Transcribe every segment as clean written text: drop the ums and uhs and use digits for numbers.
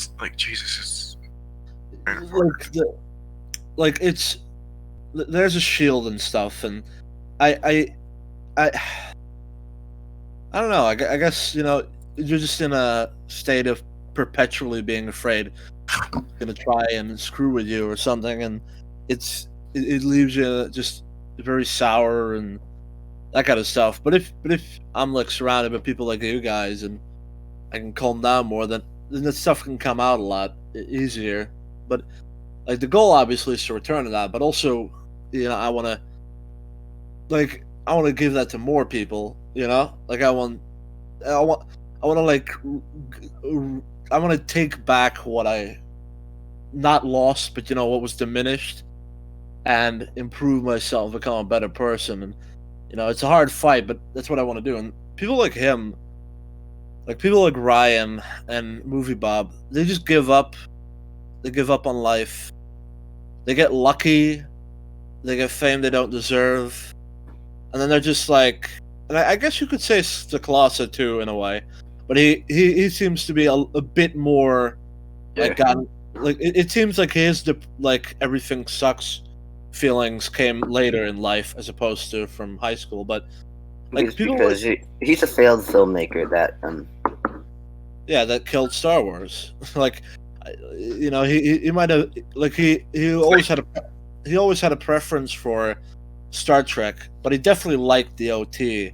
just like Jesus is it's there's a shield and stuff, and I don't know. I guess you're just in a state of perpetually being afraid gonna try and screw with you or something, and it leaves you just very sour and that kind of stuff. But if I'm like surrounded by people like you guys and I can calm down more, then that stuff can come out a lot easier. But like the goal obviously is to return to that, but also I want to give that to more people. Like I want to take back what I not lost, but what was diminished, and improve myself, become a better person. And it's a hard fight, but that's what I want to do. And people like him, like people like Ryan and Movie Bob, they just give up. They give up on life. They get lucky. They get fame they don't deserve, and then they're just like. And I guess you could say Stacklasa too, in a way, but he seems to be a bit more like it seems like his like everything sucks feelings came later in life as opposed to from high school. But like because he's a failed filmmaker that that killed Star Wars. Like he might have like he always had a preference for Star Trek, but he definitely liked the OT,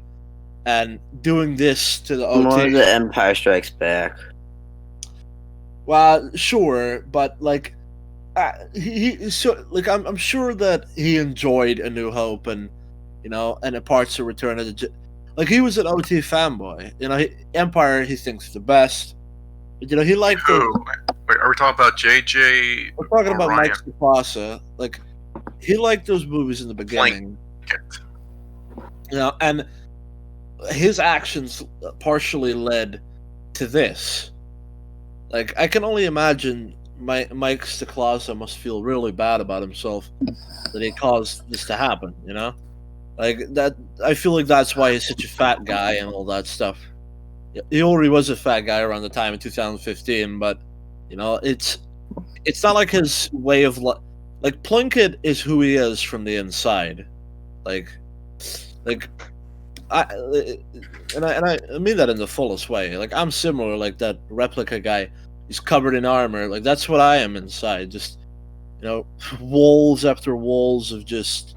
and doing this to the OT. More the Empire Strikes Back. Well, sure, but like I'm sure that he enjoyed A New Hope and and the parts of Return of the like he was an OT fanboy. Empire he thinks the best. But, he liked Wait, are we talking about JJ? We're talking about Ryan? Mike Stacklasa. Like he liked those movies in the beginning. And his actions partially led to this. Like I can only imagine Mike Stacklasa must feel really bad about himself that he caused this to happen, Like that I feel like that's why he's such a fat guy and all that stuff. He already was a fat guy around the time in 2015, but it's not like his way of like Plunkett is who he is from the inside. I mean that in the fullest way. Like I'm similar, like that replica guy. He's covered in armor. Like that's what I am inside. Just walls after walls of just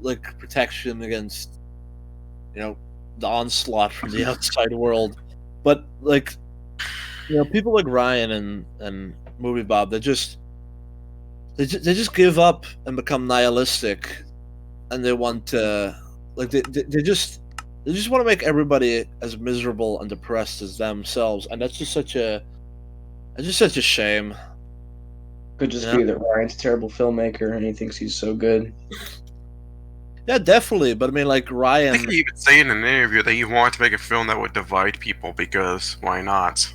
like protection against the onslaught from the outside world. But like people like Ryan and Movie Bob, they just give up and become nihilistic, and they want to like they just want to make everybody as miserable and depressed as themselves, and that's just such a shame. Could just be that Ryan's a terrible filmmaker and he thinks he's so good. Yeah, definitely. But I mean, like Ryan, I think he even say in an interview that he wanted to make a film that would divide people because why not?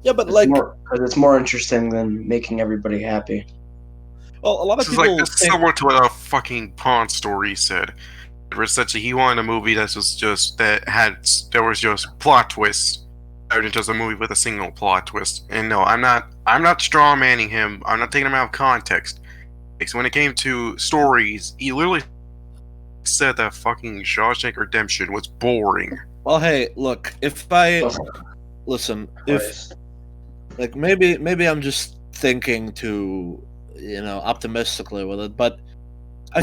Yeah, but because it's more interesting than making everybody happy. Well, a lot of people it's similar to what a fucking Pawn story said. Essentially, he wanted a movie that was just plot twists, rather than just a movie with a single plot twist. And no, I'm not straw manning him. I'm not taking him out of context. Because when it came to stories, he literally said that fucking Shawshank Redemption was boring. Well, hey, look, if maybe I'm just thinking too, optimistically with it, but I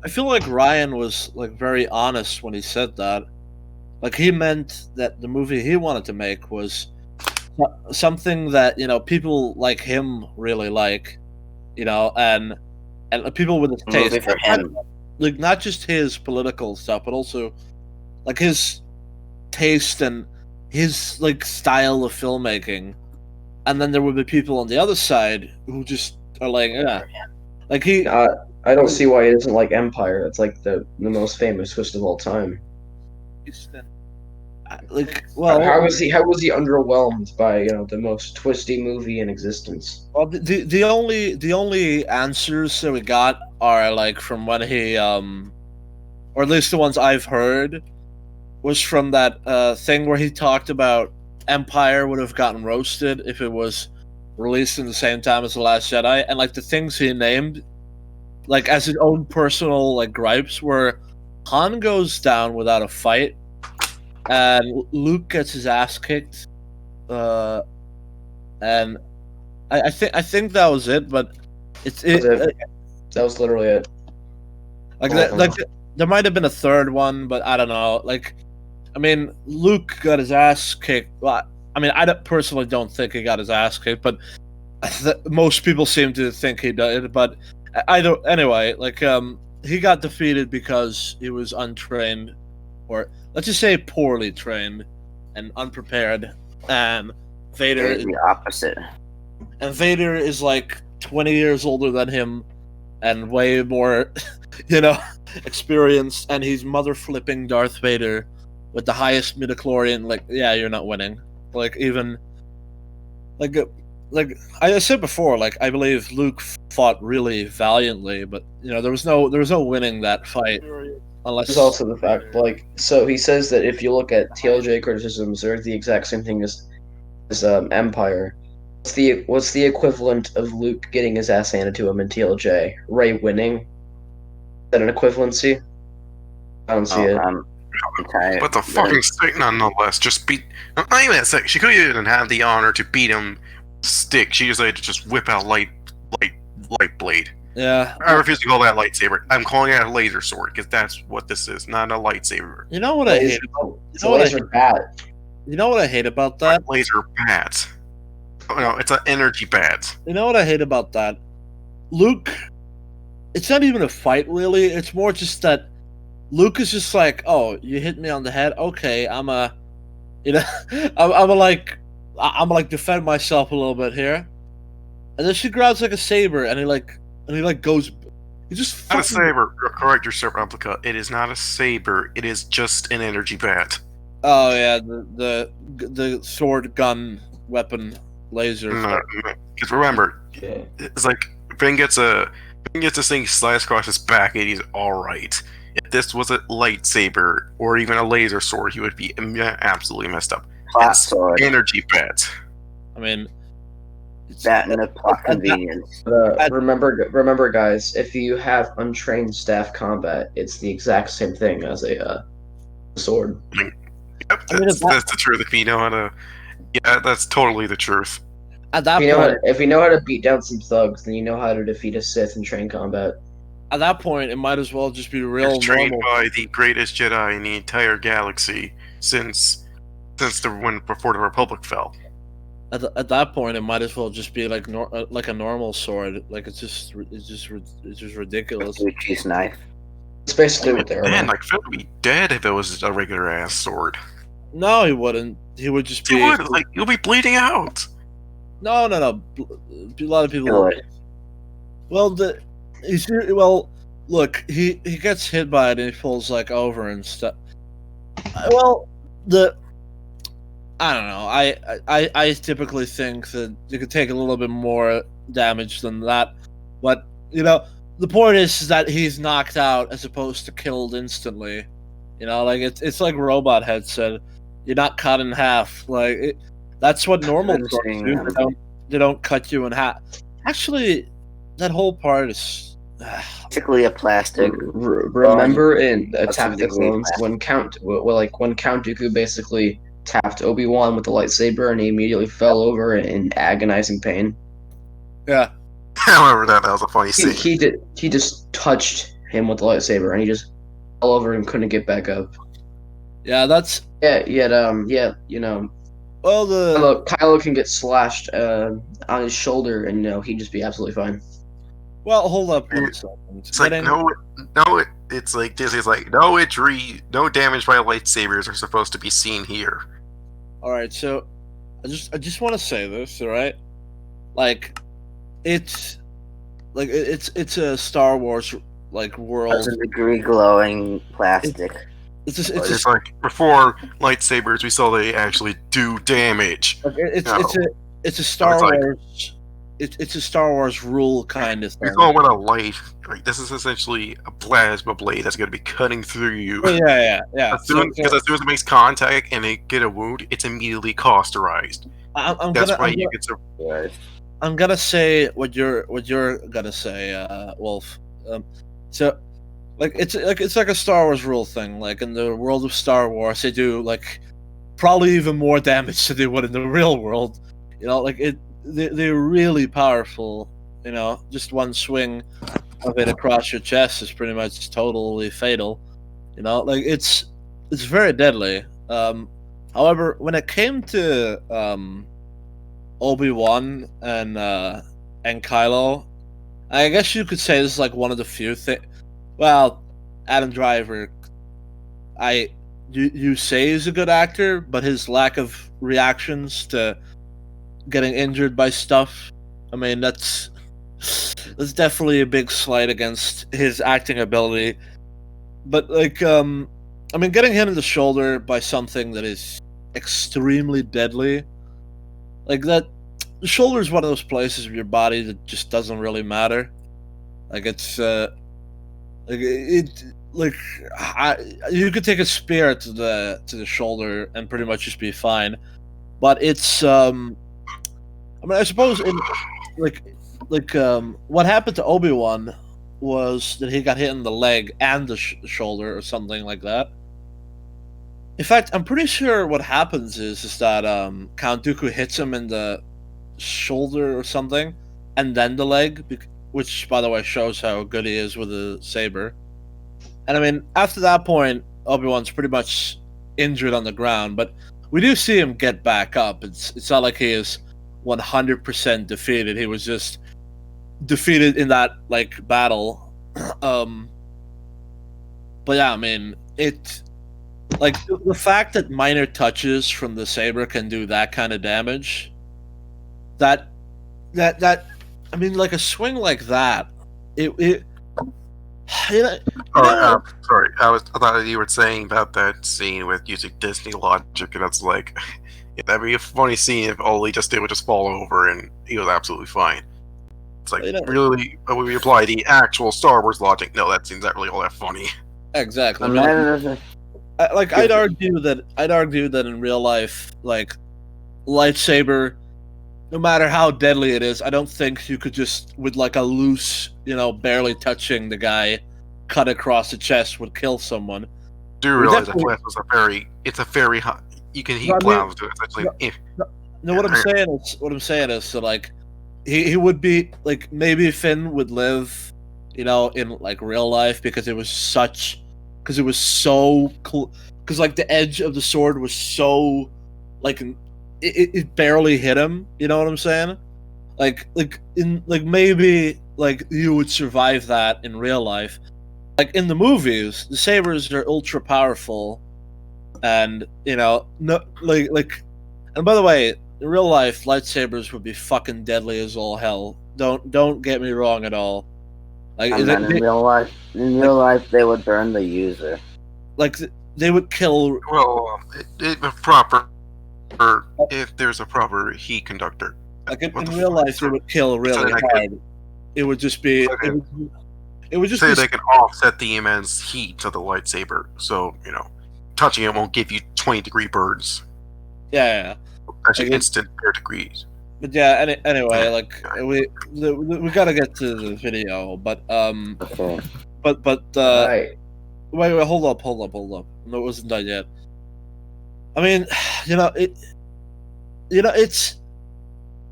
feel like Ryan was like very honest when he said that. Like he meant that the movie he wanted to make was something that people like him really like, and people with his taste. For him. Like not just his political stuff, but also like his taste and his like style of filmmaking. And then there would be people on the other side who just are like, like he. I don't see why he doesn't like Empire. It's like the most famous twist of all time. Like, well, how was he underwhelmed by the most twisty movie in existence? Well, the only answers that we got are like from when he or at least the ones I've heard was from that thing where he talked about Empire would have gotten roasted if it was released in the same time as The Last Jedi, and like the things he named, like as his own personal like gripes, were Han goes down without a fight, and Luke gets his ass kicked, and I think that was it. But That was literally it. like there might have been a third one, but I don't know. Like, I mean, Luke got his ass kicked. Well, I mean, personally don't think he got his ass kicked, but most people seem to think he did. But I don't. Anyway, like, he got defeated because he was untrained, or let's just say poorly trained and unprepared. And Vader It's the opposite. And Vader is like 20 years older than him, and way more, experienced. And he's mother flipping Darth Vader with the highest midichlorian. Like, yeah, you're not winning. Like, even like I said before, like I believe Luke fought really valiantly, but there was no winning that fight unless. There's also the fact, like, so he says that if you look at TLJ criticisms, they're the exact same thing as Empire. What's the equivalent of Luke getting his ass handed to him in TLJ? Rey winning? Is that an equivalency? I don't see it. But the fucking stick, nonetheless, just beat. Not even that stick. She could even have the honor to beat him. Stick. She decided to just whip out light blade. Yeah. I refuse to call that lightsaber. I'm calling it a laser sword because that's what this is, not a lightsaber. You know what I hate? It's a laser bat. You know what I hate about that? Laser bat. Oh, no, it's an energy bat. You know what I hate about that? Luke, it's not even a fight, really. It's more just that Luke is just like, oh, you hit me on the head? Okay, I'm a like defend myself a little bit here. And then she grabs like a saber, and he goes, he just Not a saber. Correct yourself, Replica. It is not a saber. It is just an energy bat. Oh yeah, the sword gun weapon laser. Because remember, it's like Finn gets this thing sliced across his back, and he's all right. If this was a lightsaber or even a laser sword, he would be absolutely messed up. Plot sword. Energy bat. I mean, That and a plot convenience. Remember, guys, if you have untrained staff combat, it's the exact same thing as a sword. Yep, that's the truth. If you know how to, yeah, that's totally the truth. At that If you know how to beat down some thugs, then you know how to defeat a Sith in train combat. At that point, it might as well just be real It's trained normal. by the greatest Jedi in the entire galaxy since before the Republic fell. At that point, it might as well just be like a normal sword. Like it's just ridiculous. Gucci's knife. It's basically what they're Man, like Phil would be dead if it was a regular ass sword. No, he wouldn't. He would just be. He would, like, you'll be bleeding out. No. A lot of people. Good. Well, look, he gets hit by it and he falls like over and stuff. Well, I don't know. I typically think that you could take a little bit more damage than that, but the point is that he's knocked out as opposed to killed instantly. Like it's like Robot Head said, you're not cut in half. Like that's what normal swords do. They don't cut you in half. Actually, that whole part is Basically a plastic. Remember in Attack of the That's Clones when Count Dooku basically tapped Obi-Wan with the lightsaber and he immediately fell over in agonizing pain. yeah. I remember that. That was a funny scene. He just touched him with the lightsaber and he just fell over and couldn't get back up. Yeah, that's Well, Kylo can get slashed on his shoulder and he'd just be absolutely fine. well. Hold up one second. It's like it's like Disney's like no damage by lightsabers are supposed to be seen here. All right, so I just want to say this, all right? Like, it's a Star Wars like world. That's a degree glowing plastic. It's like before lightsabers, we saw they actually do damage. It's a Star Wars it's a Star Wars rule kind of thing. You're going with a light. Like, this is essentially a plasma blade that's going to be cutting through you. Yeah. Because as soon as it makes contact and it get a wound, it's immediately cauterized. I'm gonna say what you're gonna say, Wolf. So, like it's like a Star Wars rule thing. Like in the world of Star Wars, they do like probably even more damage than they would in the real world. You know, like they're really powerful. You know, just one swing of it across your chest is pretty much totally fatal. You know, like it's very deadly. However, when it came to Obi-Wan and Kylo, I guess you could say this is like one of the few things. Well, Adam Driver, you say he's a good actor, but his lack of reactions to getting injured by stuff, I mean, that's definitely a big slight against his acting ability. But like, I mean, getting hit in the shoulder by something that is extremely deadly, like that, the shoulder is one of those places of your body that just doesn't really matter. Like it's, you could take a spear to the shoulder and pretty much just be fine. But it's, I mean, I suppose in what happened to Obi-Wan was that he got hit in the leg and the shoulder or something like that. In fact, I'm pretty sure what happens is that Count Dooku hits him in the shoulder or something, and then the leg, which, by the way, shows how good he is with a saber. And I mean, after that point, Obi-Wan's pretty much injured on the ground, but we do see him get back up. It's not like he is 100% defeated. He was just defeated in that like battle. But yeah, I mean, it like the fact that minor touches from the saber can do that kind of damage. That I mean, like a swing like that, it sorry, I thought you were saying about that scene with using Disney logic, and that's like, yeah, that'd be a funny scene if all he just did was just fall over and he was absolutely fine. It's like, really, when we apply the actual Star Wars logic, no, that seems not really all that funny. Exactly. I'd argue that in real life, like lightsaber, no matter how deadly it is, I don't think you could just with like a loose, barely touching the guy, cut across the chest would kill someone. Do you realize that flash was a very hot. You can heat plasma to essentially. No, what I'm saying is, so like, he would be like, maybe Finn would live, in like real life because it was so cool. Because like the edge of the sword was so, like, it barely hit him. You know what I'm saying? Maybe like you would survive that in real life. Like in the movies, the sabers are ultra powerful, and and by the way, in real life, lightsabers would be fucking deadly as all hell. Don't get me wrong at all. Like in real life, they would burn the user. Like they would kill. Well, if there's a proper heat conductor. Like in real life, they would kill really hard. It would just be. It would just say they can offset the immense heat of the lightsaber, so touching it won't give you 20-degree burns. Yeah. Actually, instant 0 degrees. But yeah, anyway, like we gotta get to the video, but Okay. Wait, hold up. No, it wasn't done yet. I mean,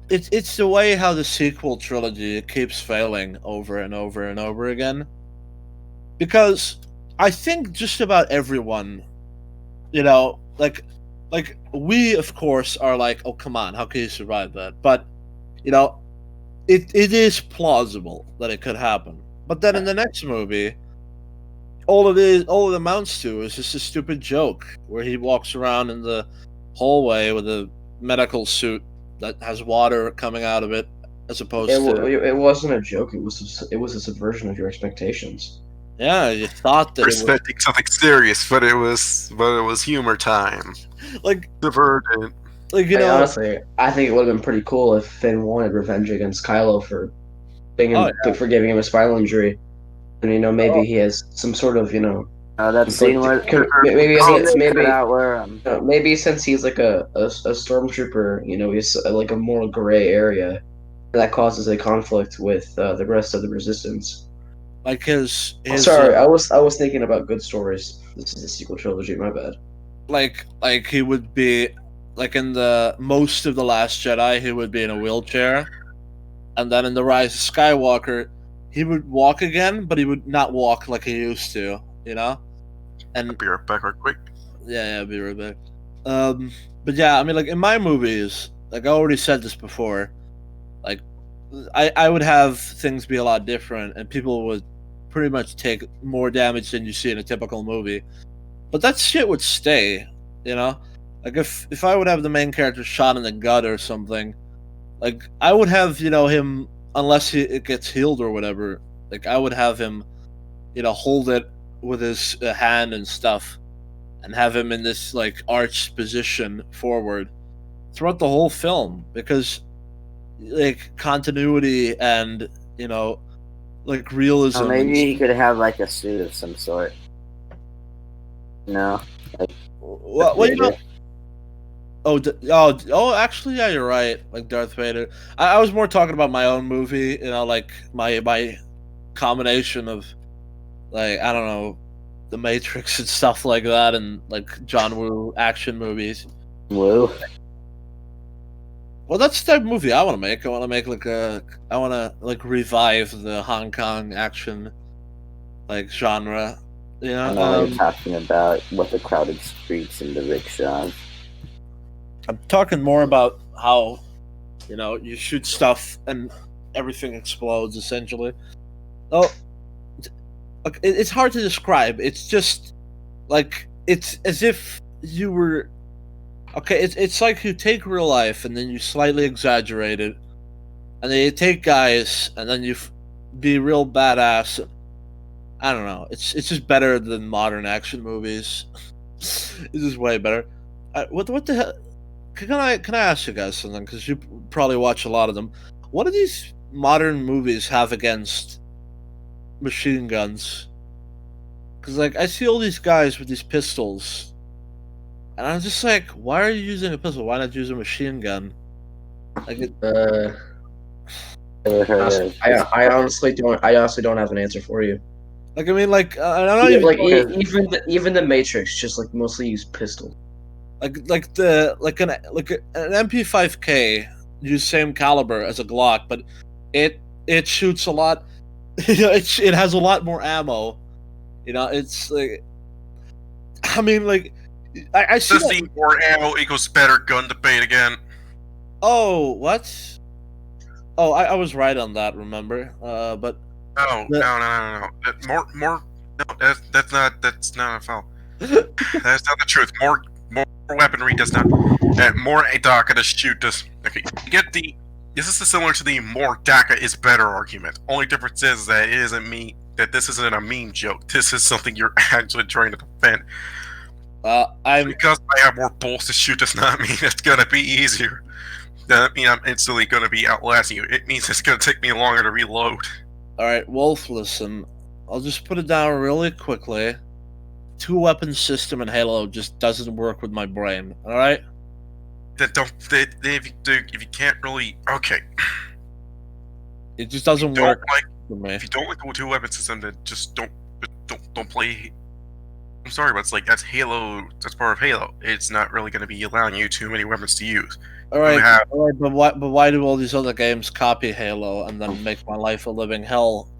it's the way how the sequel trilogy keeps failing over and over and over again. Because I think just about everyone, like we of course are like, oh come on, how can you survive that? But it is plausible that it could happen. But then in the next movie, all it amounts to is just a stupid joke where he walks around in the hallway with a medical suit that has water coming out of it, as opposed to. It wasn't a joke. It was a subversion of your expectations. Yeah, you thought that. We're expecting something serious, but it was humor time. Like diverted. Like, Honestly, I think it would have been pretty cool if Finn wanted revenge against Kylo for oh, for giving him a spinal injury, and maybe he has some sort of That scene where maybe they cut out where maybe since he's like a stormtrooper, he's like a moral gray area that causes a conflict with the rest of the resistance. like his Sorry, I was thinking about good stories. This is the sequel trilogy. My bad. like he would be like in the most of the Last Jedi, he would be in a wheelchair, and then in the Rise of Skywalker, he would walk again, but he would not walk like he used to, And I'll be right back, right quick. yeah, be right back. But yeah, I mean, like in my movies, like I already said this before, like I would have things be a lot different, and people would pretty much take more damage than you see in a typical movie. But that shit would stay, Like if I would have the main character shot in the gut or something, like I would have him, unless it gets healed or whatever. Like I would have him, hold it with his hand and stuff, and have him in this like arched position forward throughout the whole film, because like continuity and like realism. or maybe he could have like a suit of some sort. No, like What Oh, actually, yeah, you're right. Like Darth Vader. I was more talking about my own movie. Like my combination of like I don't know, The Matrix and stuff like that, and like John Woo action movies. Woo. Well, that's the type of movie I want to make. I want to make I want to like revive the Hong Kong action like genre. I know you're talking about what the crowded streets and the rickshaws. I'm talking more about how, you shoot stuff and everything explodes, essentially. Oh, it's hard to describe. It's just, like, it's as if you were... Okay, it's like you take real life and then you slightly exaggerate it. And then you take guys and then you be real badass. I don't know. It's just better than modern action movies. It's just way better. What the hell? Can I ask you guys something? Because you probably watch a lot of them. What do these modern movies have against machine guns? Because like I see all these guys with these pistols, and I'm just like, why are you using a pistol? Why not use a machine gun? Like, I honestly don't have an answer for you. like I mean, like I'm not even like even the Matrix just like mostly use pistols. an MP5K use same caliber as a Glock, but it shoots a lot. It has a lot more ammo. It's like, I mean, like I see. Does the more ammo equals better gun debate again? Oh, what? Oh, I was right on that. Remember? But No. More. No, that's not a foul. That's not the truth. More weaponry does not. More DACA to shoot does. Okay, you get the. This is similar to the more DACA is better argument. Only difference is that it isn't me. That this isn't a meme joke. This is something you're actually trying to defend. Because I have more bullets to shoot does not mean it's gonna be easier. Doesn't mean I'm instantly gonna be outlasting you. It means it's gonna take me longer to reload. All right, Wolf. Listen, I'll just put it down really quickly. Two-weapon system in Halo just doesn't work with my brain. All right. If you can't really, okay. It just doesn't work for me. If you don't like the two-weapon system, then just don't play. I'm sorry, but it's like that's Halo. That's part of Halo. It's not really going to be allowing you too many weapons to use. All right, but why do all these other games copy Halo and then make my life a living hell?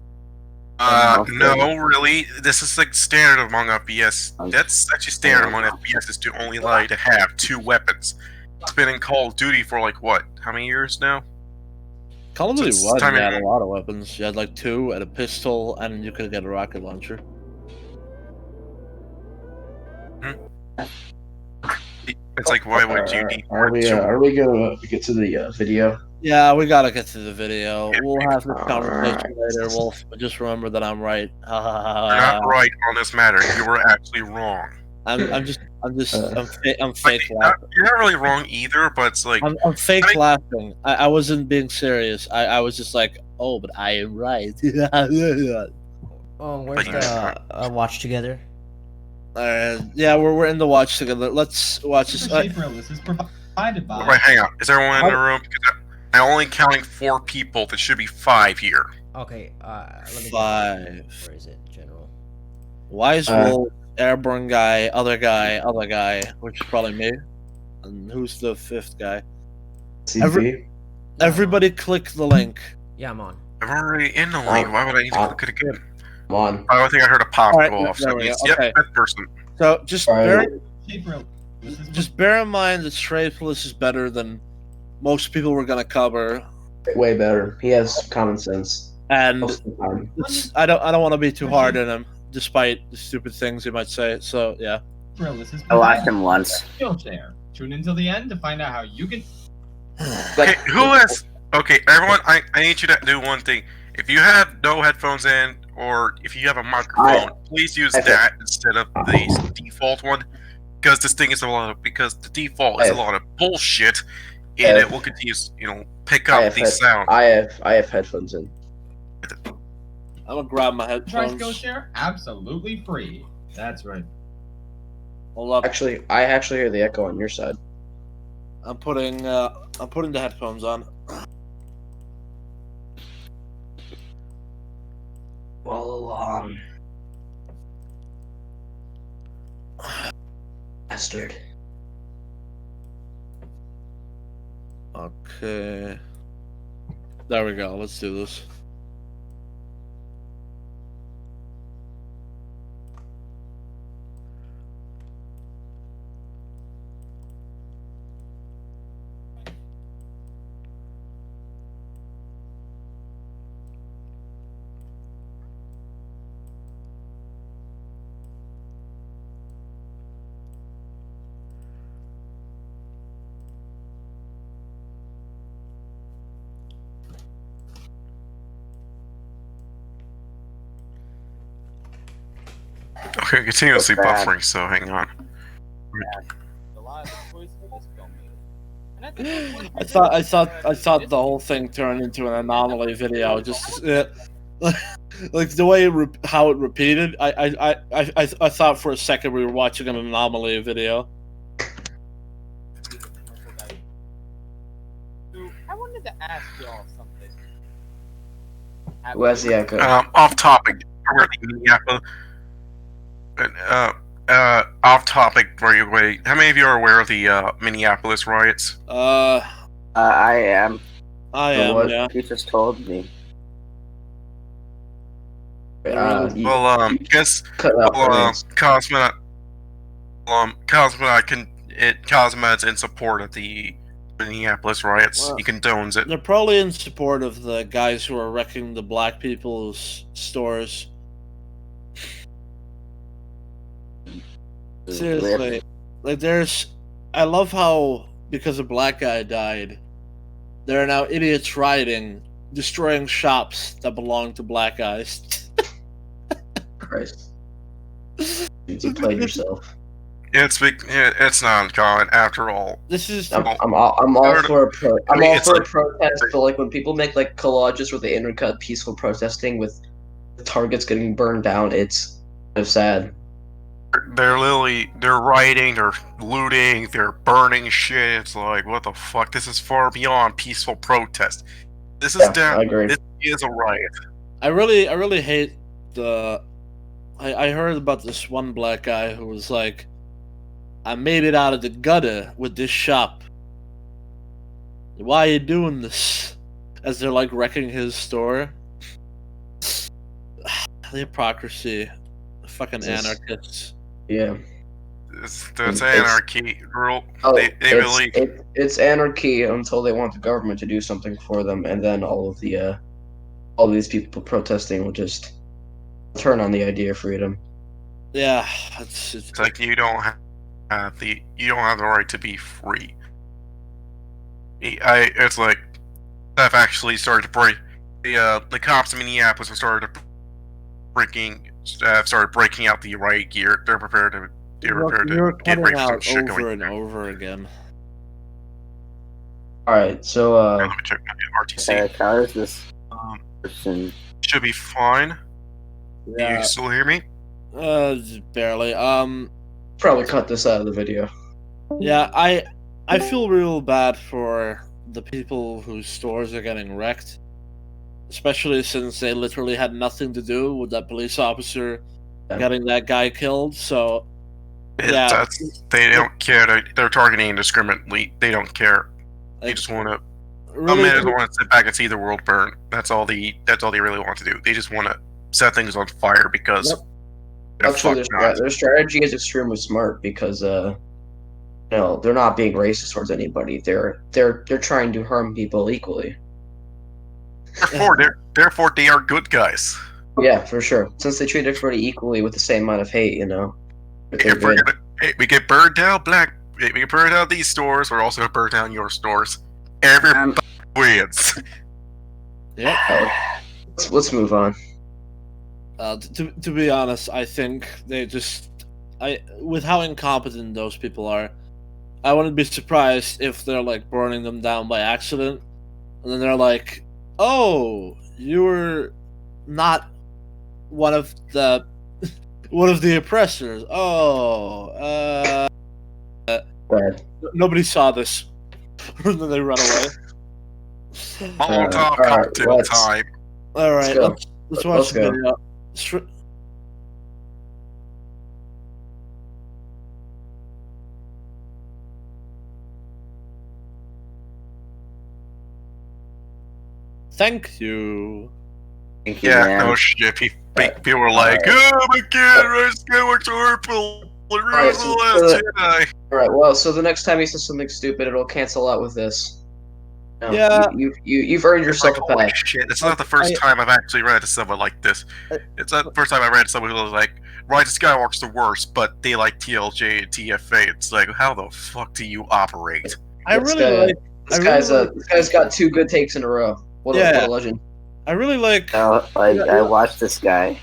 No, really. This is like standard among FPS. That's actually standard among FPS is to only allow you to have two weapons. It's been in Call of Duty for like what? How many years now? Call of Duty you had a lot of weapons. You had like two, and a pistol, and you could get a rocket launcher. It's like, why would you need more? Are we gonna get to the video? Yeah, we gotta get to the video. We'll have this conversation later, Wolf. But just remember that I'm right. You're not right on this matter. You were actually wrong. I'm just I'm fake laughing. You're not really wrong either, but it's like I'm fake I mean- laughing. I wasn't being serious. I was just like, oh, but I am right. Oh, where's But the watch together? Yeah, we're in the watch together. Let's watch this. This is provided by. Wait, hang on. Is everyone in the room? Because I'm only counting 4 people. There should be 5 here. Okay, let me. 5. Where is it, General? Wise Wolf, Airborne guy, other guy, which is probably me. And who's the 5th guy? CP. Everybody click the link. Yeah, I'm on. I'm already in the lane. Why would I need to click it again? Come on. I think I heard a pop Alright, go off. So there we it's, go. yep, Okay. that person. So just Alright. just bear in mind that Strapless is better than most people we're gonna cover. Way better. He has common sense. And Most of the time. I don't want to be too hard on him, despite the stupid things he might say. So yeah. I watched him once. Skillshare. Tune until the end to find out how you can. Okay, who has... Okay, everyone, I need you to do one thing. If you have no headphones in, or if you have a microphone, please use that instead of the default one. Because this thing is because the default is a lot of bullshit, and it will continue, pick up these sounds. I have headphones in. I'm gonna grab my Try headphones. Skillshare? Absolutely free. That's right. Hold up. Actually, I actually hear the echo on your side. I'm putting the headphones on. All along. Bastard. Okay. There we go. Let's do this. Okay, continuously Bad. buffering, so hang on. I thought the whole thing turned into an anomaly video. Just like the way how it repeated. I thought for a second we were watching an anomaly video. I wanted to ask y'all something. Who has the echo? Off topic. Minneapolis. Off topic. Wait. How many of you are aware of the Minneapolis riots? I am. I am. what? Yeah. You just told me. Well, guess. cut out Rants. Cosmonaut. Cosmonaut's in support of the Minneapolis riots. Well, He condones it. They're probably in support of the guys who are wrecking the black people's stores. Seriously, like I love how because a black guy died, there are now idiots rioting, destroying shops that belong to black guys. Christ. You played yourself. It's not uncommon after all. This is I'm all for a protest, but like when people make like collages where they intercut peaceful protesting with targets getting burned down, it's kind of sad. They're rioting, they're looting, they're burning shit. It's like, what the fuck? This is far beyond peaceful protest. This is I agree. This is a riot. I really hate the. I heard about this one black guy who was like, I made it out of the gutter with this shop. Why are you doing this? As they're like wrecking his store. The hypocrisy. Fucking anarchists. Yeah. It's anarchy. They really. It's anarchy until they want the government to do something for them, and then all these people protesting will just turn on the idea of freedom. Yeah, it's like you don't have the right to be free. It's like I've actually started to break the cops in Minneapolis have started breaking out the riot gear. They're prepared to they were prepared You're to get cutting ready for some out shit over going. and over again. All right, so Let me check my RTC. Eric, how is this Um, person? should be fine. Yeah, You still hear me? just barely. probably cut this out of the video. Yeah, I feel real bad for the people whose stores are getting wrecked, especially since they literally had nothing to do with that police officer Yeah. getting that guy killed. So yeah, They don't care. They're targeting indiscriminately. They don't care. They like, just want to. really, Some men want to sit back and see the world burn. That's all they really want to do. They just want to set things on fire because. Yep. they're Actually, fucked nuts. their strategy is extremely smart because no, they're not being racist towards anybody. They're trying to harm people equally. Therefore, they are good guys. Yeah, for sure. Since they treat everybody equally with the same amount of hate, they're If we're good. gonna, we get burned down we get burned down these stores. We're also gonna burn down your stores. Everybody wins. yeah. Let's move on. To be honest, I think they just with how incompetent those people are, I wouldn't be surprised if they're like burning them down by accident, and then they're like, "Oh, you were not one of the oppressors. Oh, Bad. nobody saw this." And then they run away. Molotov alright, cocktail let's- time. All right, go. let's watch Let's the go. video. Thank you. Thank you, Yeah, man. no shit. People were like, "Oh my god, Rise Skywalker's horrible. Alright, Where's the so- last Jedi?" All right. Well, so the next time he says something stupid, it'll cancel out with this. No, Yeah. you've earned yourself a Holy pass. shit! It's not the first time I've actually read to someone like this. It's not the first time I read to someone who was like, "Rise of Skywalker's the worst," but they like TLJ and TFA. It's like, how the fuck do you operate? I This really guy- like. This I guy's really this guy's got 2 good takes in a row. What Yeah. a legend. I really like. I watched this guy.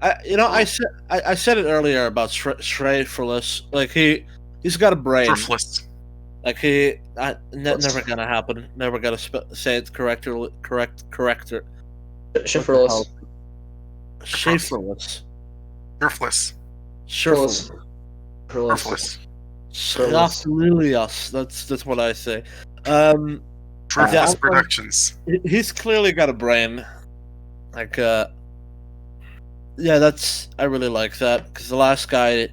I said it earlier about Shreyfulus. Like he's got a brain. Worthless. Like never gonna happen. Never gonna say it corrector. Shifterless. Schaeferless. Worthless. Schaeferless. Worthless. Schaeferless. That's what I say. Worthless Yeah. Productions. He's clearly got a brain. Like yeah, I really like that because the last guy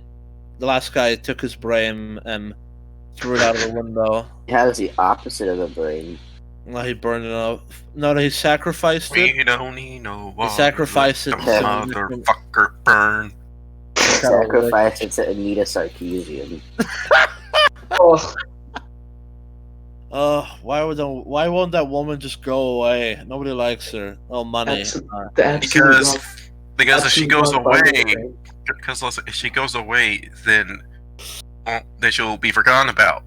took his brain and threw it out of the window. He has the opposite of the brain. Well, he burned it up. No, he sacrificed it. We don't need no water. sacrificed it The to- motherfucker burn. Sacrifice it to Anita Sarkeesian. Oh, Why won't that woman just go away? Nobody likes her. Oh, money. the absolute Because if she absolute goes wrong away, button. because listen, if she goes away, then she'll be forgotten about.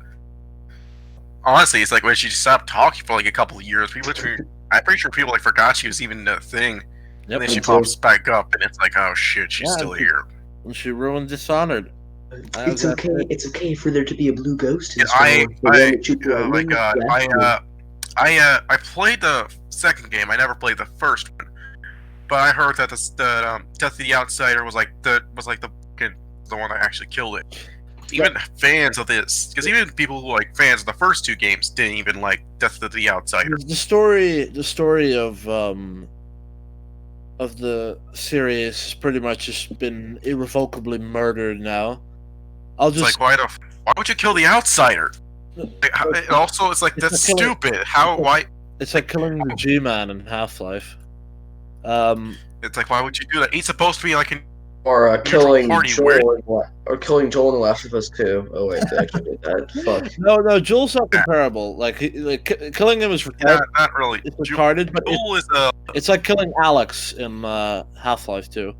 Honestly, it's like when she stopped talking for like a couple of years. I'm pretty sure people like forgot she was even a thing. Yep. And then she Me too. pops back up, and it's like, oh shit, she's Yeah, still and here. And she ruined Dishonored. It's okay. It's okay for there to be a blue ghost in Yeah, Star Wars. The one that you oh my play. god, Yeah. I played the second game. I never played the first one, but I heard that the Death of the Outsider was like the one that actually killed it. Even fans of this, because even people who like fans of the first 2 games didn't even like Death of the Outsider. The story of the series has pretty much just been irrevocably murdered now. It's like why would you kill the Outsider? Like, and also, it's like that's It's killing- stupid. Why? It's like killing the G-Man in Half-Life. It's like why would you do that? He's supposed to be like an Or killing party, Joel, or killing Joel in The Last of Us 2. Oh wait, they actually did that. Fuck. No, Joel's not comparable. Killing him is retarded. not really. It's retarded, but Joel is it's like killing Alex in Half-Life 2.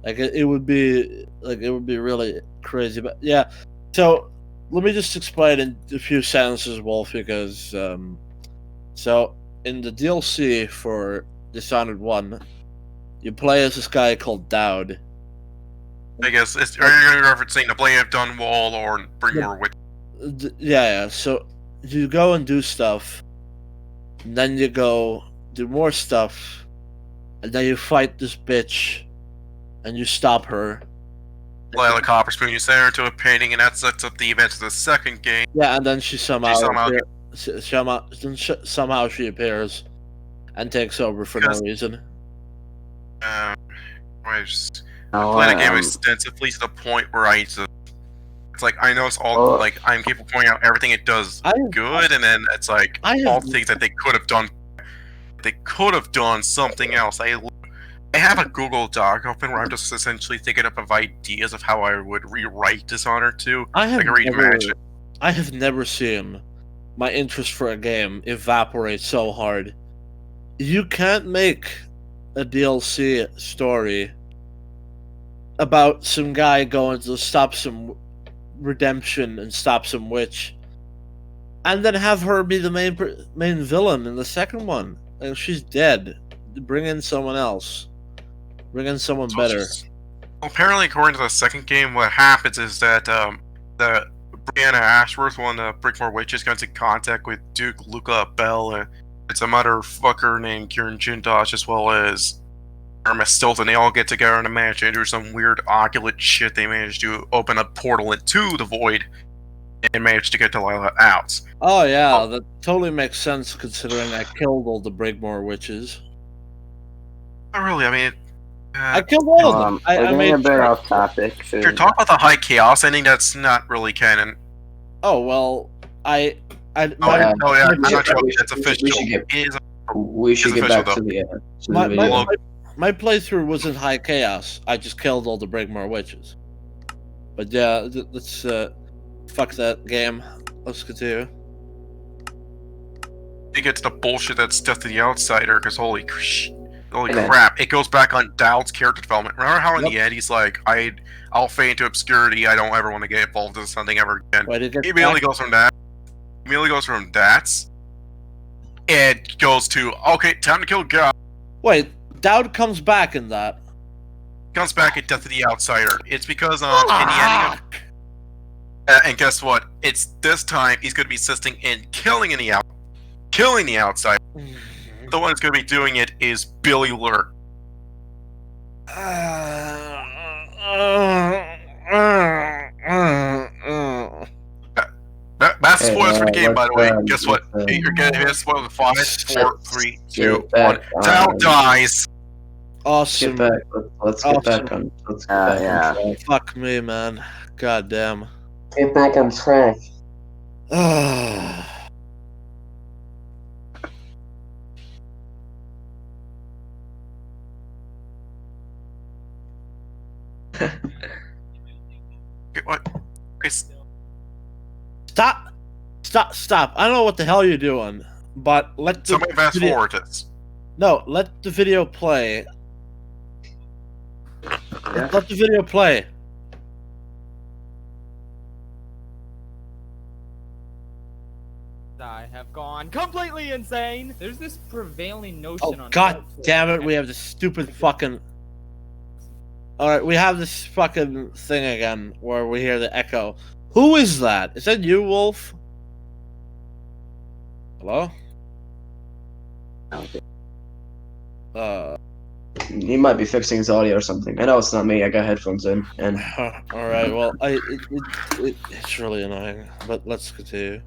Like it would be really crazy. But yeah, so let me just explain in a few sentences, Wolf, because so in the DLC for Dishonored 1, you play as this guy called Dowd. I guess are you referencing the Blade of Dunwall or Bring More Witch? Yeah. So you go and do stuff, and then you go do more stuff, and then you fight this bitch, and you stop her. Lila Copperspoon, you send her to a painting, and that sets up the events of the second game. Yeah, and then she somehow somehow she appears and takes over for no reason. I played the game extensively to the point where it's like I know it's all like I'm capable of pointing out everything it does good, and then it's like all things that they could have done. They could have done something else. I have a Google Doc open where I'm just essentially thinking up of ideas of how I would rewrite Dishonored 2. I have never seen my interest for a game evaporate so hard. You can't make a DLC story about some guy going to stop some redemption and stop some witch, and then have her be the main villain in the second one. And she's dead. Bring in someone else. Bring in someone better. Apparently, according to the second game, what happens is that the Brianna Ashworth, one of the Brickmore Witches, gets in contact with Duke Luca Bell, and it's a motherfucker named Kieran Jintosh, as well as Irma Stilton. They all get together in a match and do some weird oculate shit. They manage to open a portal into the void and manage to get Delilah out. Oh yeah, that totally makes sense considering I killed all the Brickmore Witches. Not really, I mean... I killed all of them. I made a bit off topic. If you're talking about the high chaos ending, that's not really canon. Oh well, I'm not sure that's official. We should get back to the video. My playthrough wasn't high chaos. I just killed all the Brickmore Witches. But yeah, let's fuck that game. Let's continue. You get to the bullshit that's Death to the Outsider, because holy crap, it goes back on Dowd's character development. Remember how in the end he's like, I'll fade into obscurity, I don't ever want to get involved in something ever again. He immediately goes from that. It goes to, okay, time to kill God. Wait, Dowd comes back in that. Comes back at Death of the Outsider. It's because in the ending of... and guess what? It's this time he's going to be assisting in killing the Outsider. The one that's going to be doing it is Billy Lurk. That's spoilers for the game, by the way. Guess what? You're getting a spoiler in 5, 4, 3, 2, 1. Dow dies. Awesome. Let's get back on. Let's get back on track. Fuck me, man. God damn. Get back on track. What? Stop. I don't know what the hell you're doing, but let the somebody fast forward this. No, let the video play. Let the video play. I have gone completely insane. There's this prevailing notion Oh on god damn it, we have this stupid fucking... Alright, we have this fucking thing again, where we hear the echo. Who is that? Is that you, Wolf? Hello? He might be fixing his audio or something. I know it's not me. I got headphones in, and Alright, well, it's really annoying, but let's continue.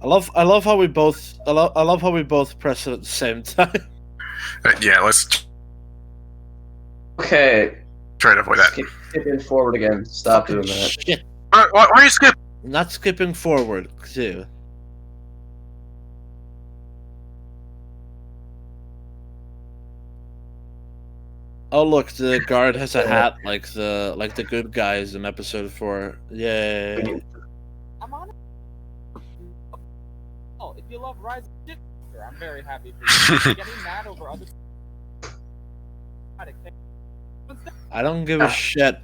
I love how we both press it at the same time. Yeah, let's okay. try to avoid that. Skipping forward again. Stop doing that. Shit. Why are you skipping? Not skipping forward, too. Oh look, the guard has a hat like the good guys in episode 4. Yay. I'm on it. Oh, if you love Rise of the Shit, I'm very happy for you. Getting mad over other... I don't give a shit.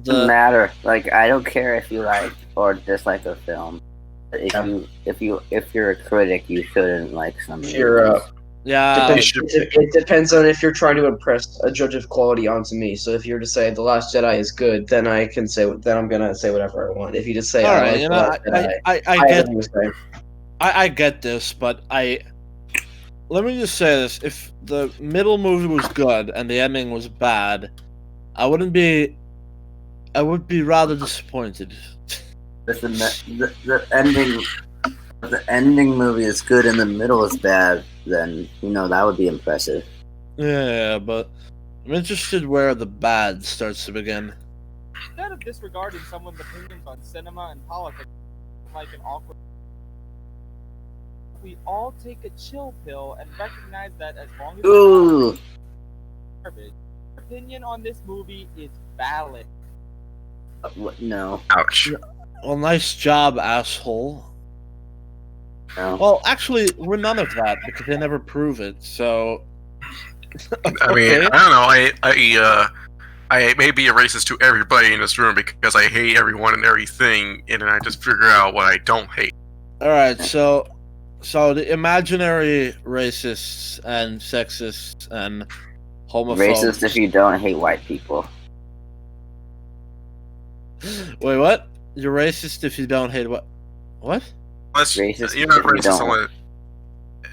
Doesn't matter. Like, I don't care if you like or dislike the film. If you're a critic, you shouldn't like some. Yeah, It depends on if you're trying to impress a judge of quality onto me. So if you're to say The Last Jedi is good, then I can say then I'm gonna say whatever I want. If you just say all I right. like You The know, Last Jedi, I I have get nothing to say. I get this, but let me just say this: if the middle movie was good and the ending was bad, I would be rather disappointed. If the ending movie is good and the middle is bad, then that would be impressive. Yeah, but I'm interested where the bad starts to begin. Instead of disregarding someone's opinions on cinema and politics like an awkward, we all take a chill pill and recognize that as long as Ooh. it's not garbage, your opinion on this movie is valid. No. Ouch. Well, nice job, asshole. No. Well, actually, we're none of that because they never prove it. So, I mean, okay. I don't know. I may be a racist to everybody in this room because I hate everyone and everything, and then I just figure out what I don't hate. All right, so the imaginary racists and sexists and homophobes. Racist if you don't hate white people. Wait, what? You're racist if you don't hate what? What? Racist You're not if you racist don't. unless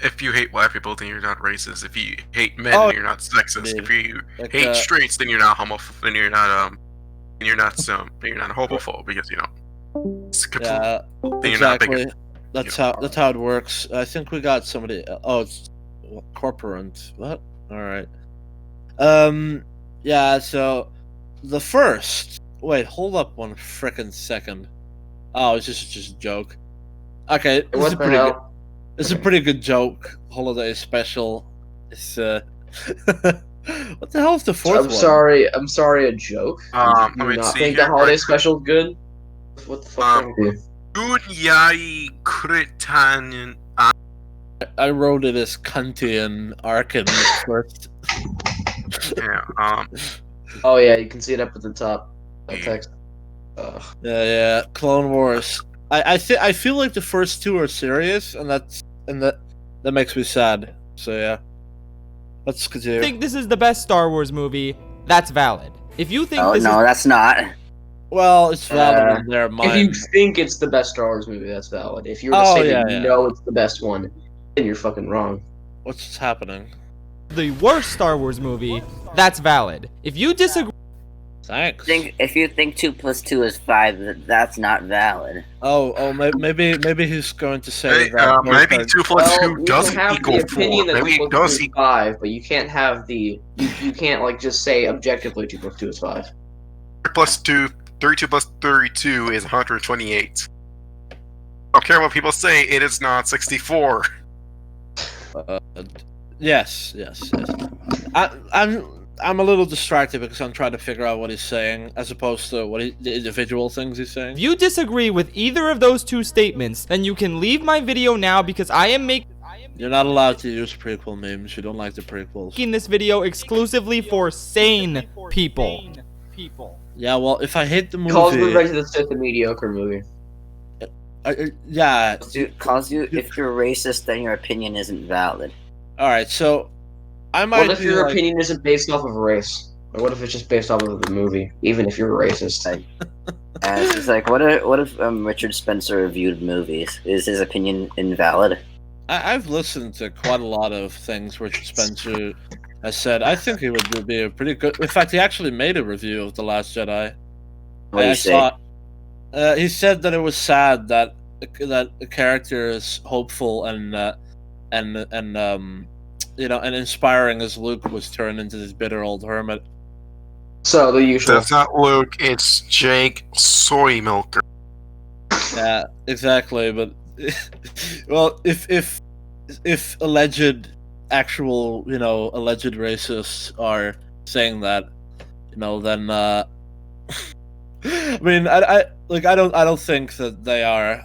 if you hate white people, then you're not racist. If you hate men, Oh, then you're not sexist. dude. If you Like, hate straights, then you're not homophobe. Then you're not homophobe because it's yeah, then you're not exactly. bigoted. That's how it works. I think we got somebody. Oh, it's corporate. What? All right. Yeah. So the first. Wait, hold up one frickin' second. Oh, it's just a joke. Okay, this is What the pretty good. hell? It's a pretty good joke. Holiday special. It's what the hell is the fourth one? I'm sorry, a joke. I Do you mean, not see, think the here, holiday right. special good? What the fuck? wrong with you? Gunyai Kritan. I wrote it as Kantian Arkin first. Yeah. Oh yeah, you can see it up at the top. That Yeah. text. Yeah. Clone Wars. I feel like the first two are serious, and that makes me sad. So yeah, let's continue. I think this is the best Star Wars movie. That's valid. If you think this No, is that's not. Well, it's valid in their If mind. you think it's the best Star Wars movie, that's valid. If you were to say that you know it's the best one, then you're fucking wrong. What's happening? the worst Star Wars movie, that's valid. If you disagree, Thanks. If you think 2 + 2 is 5, that's not valid. Oh, maybe he's going to say Hey, that. maybe 2 + 2 you doesn't can have equal the opinion 4. that Maybe 2 it + does 2 is equal. 5, but you can't have you can't like just say objectively 2 + 2 is 5. 32 plus 32 is 128. I don't care what people say, it is not 64. Yes. I'm a little distracted because I'm trying to figure out what he's saying, as opposed to the individual things he's saying. if you disagree with either of those two statements, then you can leave my video now because I am making You're not allowed to use prequel memes. You don't like the prequels. this video exclusively for sane people. Yeah, well, if I hate the movie, Calls me back to the Sith a mediocre movie. yeah. Calls you if you're racist, then your opinion isn't valid. All right, so I might. What if be your like- opinion isn't based off of race? Or what if it's just based off of the movie, even if you're a racist? It's like, what if Richard Spencer reviewed movies? Is his opinion invalid? I've listened to quite a lot of things Richard Spencer has said. I think he would be a pretty good. In fact, he actually made a review of The Last Jedi. What do you say? He said that it was sad that the character is hopeful and inspiring as Luke was turned into this bitter old hermit. So the usual. That's not Luke, it's Jake Soy Milker. Yeah, exactly. But well, if alleged racists are saying that, then I mean, I don't think that they are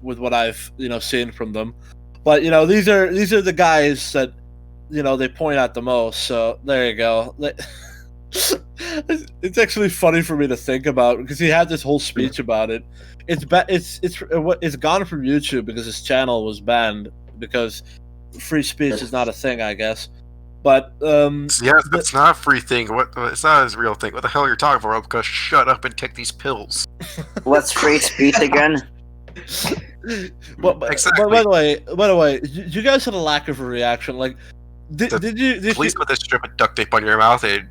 with what I've seen from them, but these are the guys that they point at the most. So there you go. It's actually funny for me to think about because he had this whole speech about it. It's gone from YouTube because his channel was banned because free speech is not a thing, I guess. But Yes, it's not a free thing. It's not a real thing. What the hell are you talking about? Because shut up and take these pills. What's free speech again? Exactly. By the way, you guys had a lack of a reaction. Like, did you Please put this strip of duct tape on your mouth. And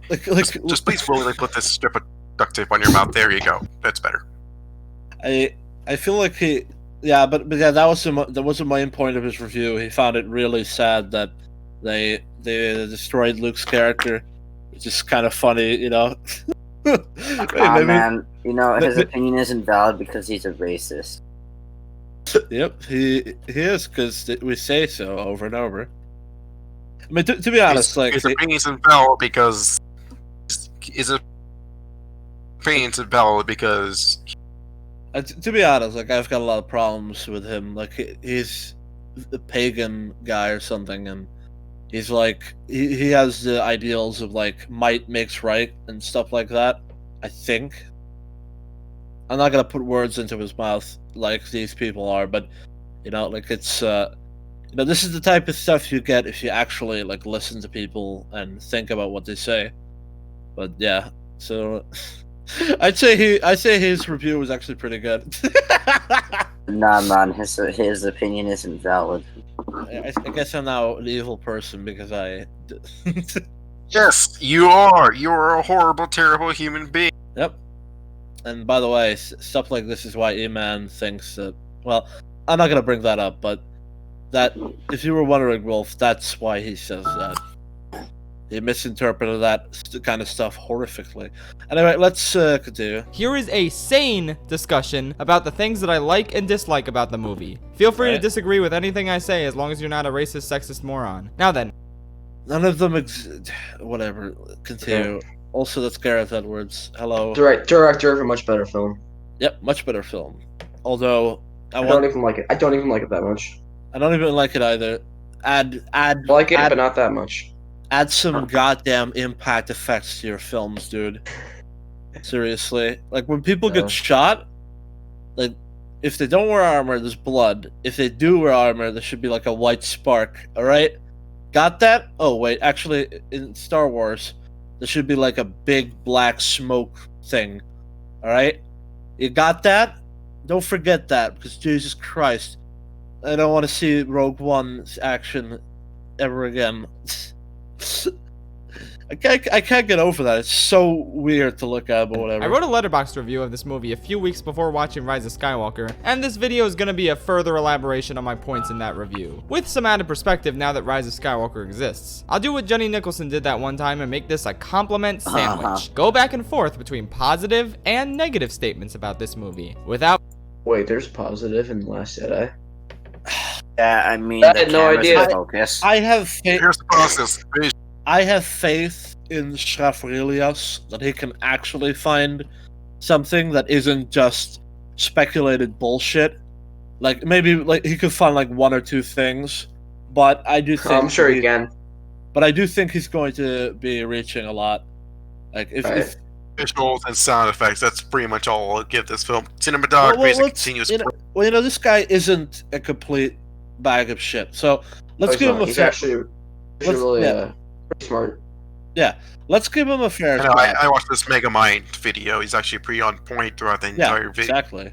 just please really put this strip of duct tape on your mouth. There you go. That's better. I feel like but yeah, that was the main point of his review. He found it really sad that they destroyed Luke's character, which is kind of funny, you know. Man, you know his opinion isn't valid because he's a racist. Yep, he is, because we say so over and over. I mean, to be honest, his opinion isn't valid because to be honest, like, I've got a lot of problems with him. Like, he's a pagan guy or something, and he's like, he has the ideals of, like, might makes right and stuff like that, I think. I'm not gonna put words into his mouth like these people are, but, you know, like, it's, you know, this is the type of stuff you get if you actually, like, listen to people and think about what they say. But, yeah, so... I'd say his review was actually pretty good. Nah, man, his opinion isn't valid. I guess I'm now an evil person because I... Yes, you are! You are a horrible, terrible human being. Yep. And by the way, stuff like this is why E-Man thinks that... Well, I'm not gonna bring that up, but that... If you were wondering, Wolf, that's why he says that. He misinterpreted that kind of stuff horrifically. Anyway, let's continue. Here is a sane discussion about the things that I like and dislike about the movie. Feel free to disagree with anything I say as long as you're not a racist, sexist moron. Now then. None of them whatever. Continue. Okay. Also, that's Gareth Edwards. Hello. Director of a much better film. Yep, much better film. Although I don't even like it. I don't even like it that much. I don't even like it either. Add like it, but not that much. Add some goddamn impact effects to your films, dude. Seriously. Like, when people get shot, like, if they don't wear armor, there's blood. If they do wear armor, there should be, like, a white spark, alright? Got that? Oh, wait, actually, in Star Wars, there should be, like, a big black smoke thing, alright? You got that? Don't forget that, because Jesus Christ, I don't want to see Rogue One's action ever again. I can't get over that. It's so weird to look at, but whatever. I wrote a letterboxd review of this movie a few weeks before watching Rise of Skywalker, and this video is going to be a further elaboration on my points in that review, with some added perspective now that Rise of Skywalker exists. I'll do what Jenny Nicholson did that one time and make this a compliment sandwich. Go back and forth between positive and negative statements about this movie, without... Wait, there's positive in Last Jedi? Yeah, I mean, I had no idea. Focus. I have faith. Here's the process. I have faith in Schrafrelius that he can actually find something that isn't just speculated bullshit. Like, maybe like he could find like one or two things, but I do think I'm sure he can. But I do think he's going to be reaching a lot. Like if visuals and sound effects, that's pretty much all I'll give this film. Cinematography is a continuous. You know, this guy isn't a complete bag of shit. So let's give him a fair. He's really pretty smart. Yeah, let's give him a fair. I watched this Megamind video. He's actually pretty on point throughout the entire video. Exactly.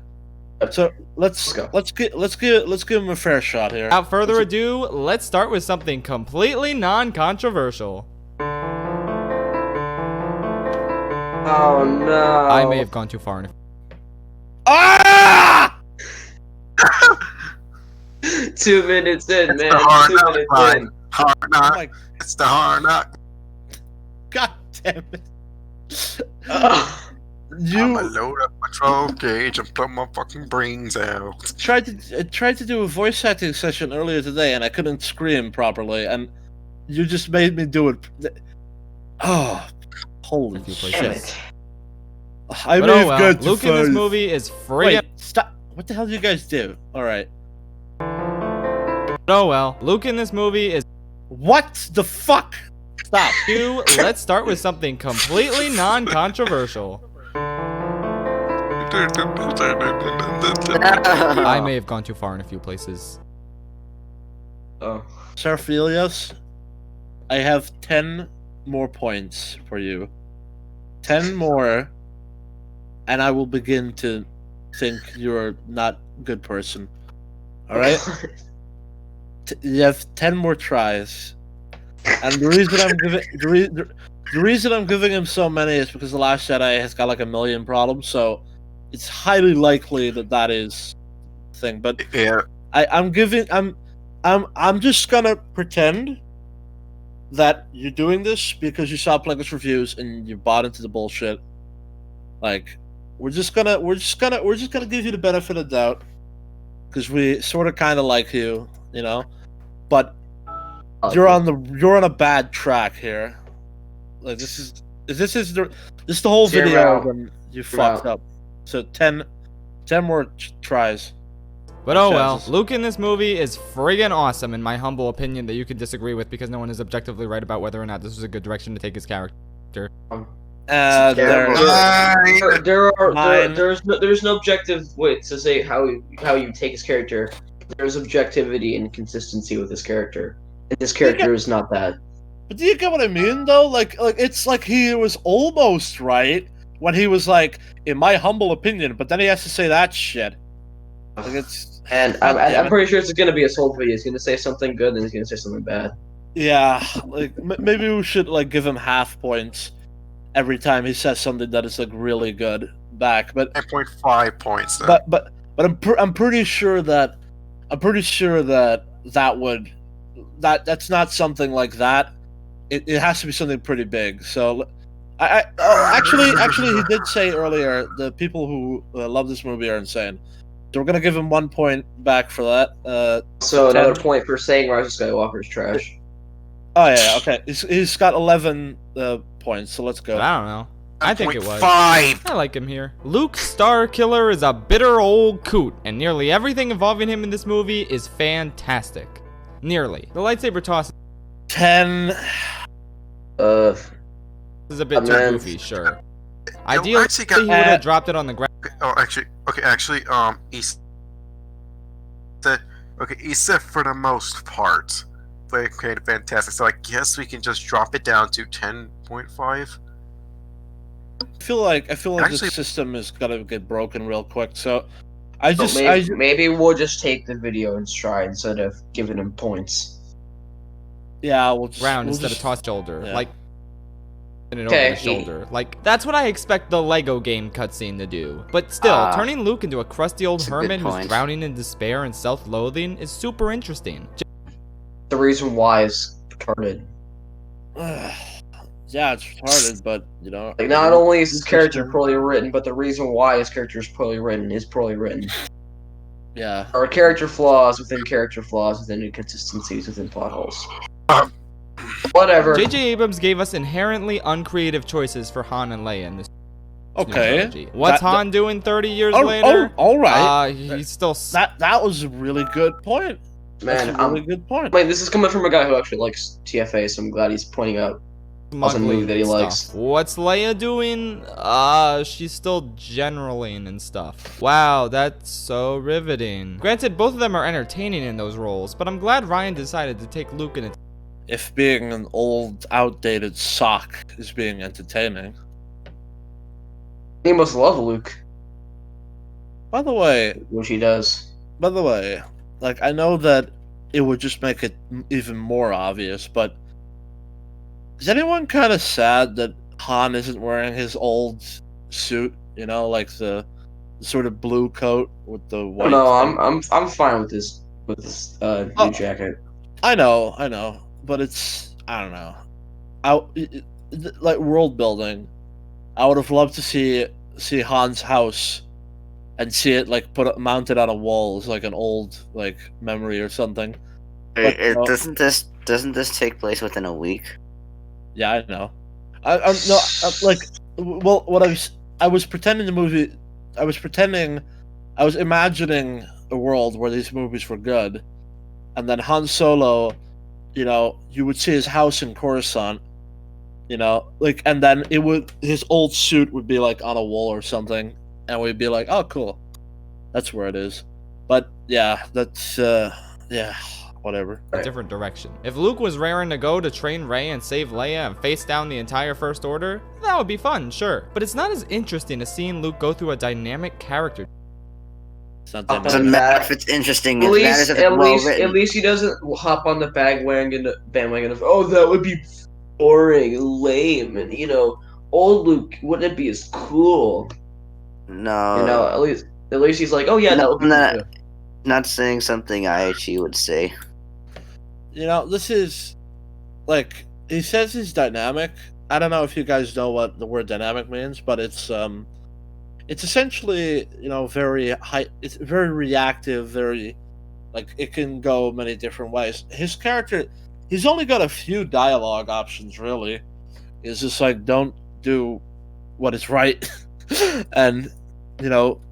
So let's give him a fair shot here. Without further ado, let's start with something completely non-controversial. Oh no! I may have gone too far. Ah! 2 minutes in, man. 2 minutes in. Hard knock. It's the hard knock. God damn it! I'ma load up my 12 gauge and plug my fucking brains out. Tried to do a voice acting session earlier today, and I couldn't scream properly, and you just made me do it. Oh, holy shit! I may have got Luke in this movie is free. Wait, stop! What the hell did you guys do? All right. Oh well, Luke in this movie is. What the fuck? Stop. Let's start with something completely non-controversial. I may have gone too far in a few places. Oh. Sarphelius, I have 10 more points for you. 10 more, and I will begin to think you're not a good person. Alright? You have 10 more tries. And the reason I'm giving the reason I'm giving him so many is because The Last Jedi has got like a million problems, so it's highly likely that is the thing. But Yeah. I'm just gonna pretend that you're doing this because you saw Plagueis reviews and you bought into the bullshit. Like, we're just gonna give you the benefit of the doubt because we sort of kind of like you, you know. But you're on a bad track here. Like this is the whole Zero. video, and you Zero. fucked up. So 10 more tries. But oh well, chances. Luke in this movie is friggin' awesome in my humble opinion that you could disagree with because no one is objectively right about whether or not this was a good direction to take his character. There's Nine. There's no objective way to say how you take his character. There's objectivity and consistency with his character. And his character is not that. But do you get what I mean, though? Like it's like he was almost right when he was like, in my humble opinion, but then he has to say that shit. Like it's. And I'm pretty sure it's gonna be his whole video. He's gonna say something good, and he's gonna say something bad. Yeah, like maybe we should like give him half points every time he says something that is like really good back. But 9.5 points. Then. but I'm pretty sure that that's not something like that. It has to be something pretty big. So actually he did say earlier the people who love this movie are insane. So we're gonna give him 1 point back for that. So another point for saying Rise of Skywalker is trash. Oh yeah, okay. He's got 11 points. So let's go. But I don't know. I think it was. 5. I like him here. Luke Starkiller is a bitter old coot, and nearly everything involving him in this movie is fantastic. Nearly. The lightsaber toss 10. is a bit too man. goofy, sure. Yo, Ideally, actually got- he would have dropped it on the ground. Oh, actually, he said for the most part, they created fantastic. So I guess we can just drop it down to 10.5. I feel like Actually- the system is gonna get broken real quick. So Maybe we'll just take the video in stride instead of giving him points. yeah, we'll just, Round we'll instead just, of toss shoulder. yeah. Like, and it Okay, over the shoulder. Like, that's what I expect the Lego game cutscene to do. But still, turning Luke into a crusty old that's a good hermit who's point. drowning in despair and self-loathing is super interesting. The reason why is retarded. yeah, it's retarded, but you know. Like, not only is his character Interesting. poorly written, but the reason why his character is poorly written is poorly written. Yeah. Or character flaws within inconsistencies within plot holes. Whatever. J.J. Abrams gave us inherently uncreative choices for Han and Leia in this new Okay. trilogy. What's That- Han doing 30 years Oh, later? all right. He's still That was a really good point. Man, That's a really good point. wait, this is coming from a guy who actually likes TFA, so I'm glad he's pointing out. Awesome movie that he stuff. likes. What's Leia doing? She's still generaling and stuff. Wow, that's so riveting. Granted, both of them are entertaining in those roles, but I'm glad Ryan decided to take Luke in it. If being an old, outdated sock is being entertaining. He must love Luke, By the way, which he does. like I know that it would just make it even more obvious, but is anyone kind of sad that Han isn't wearing his old suit? You know, like the sort of blue coat with the white. No, thing? I'm fine with this new jacket. I know, but it's I don't know. Like world building, I would have loved to see Han's house and see it like mounted on a wall as like an old like memory or something. But, Doesn't this take place within a week? Yeah, I know. I was pretending the movie. I was imagining a world where these movies were good, and then Han Solo, you know, you would see his house in Coruscant, you know, like, and then his old suit would be like on a wall or something, and we'd be like, oh, cool, that's where it is. But yeah, that's yeah, whatever. a different direction. If Luke was raring to go to train Rey and save Leia and face down the entire First Order, that would be fun, sure. But it's not as interesting as seeing Luke go through a dynamic character. It's not Up that Doesn't on bad. matter if it's interesting. At It matters least, if it's well written. at least he doesn't hop on the bandwagon of, oh, that would be boring, lame, and old Luke wouldn't be as cool. No, At least he's like, oh yeah, that would be I'm cool. not saying something I actually would say. This is like he says he's dynamic. I don't know if you guys know what the word dynamic means, but it's essentially very high. It's very reactive, very like it can go many different ways. His character, he's only got a few dialogue options really. It's just like don't do what is right, and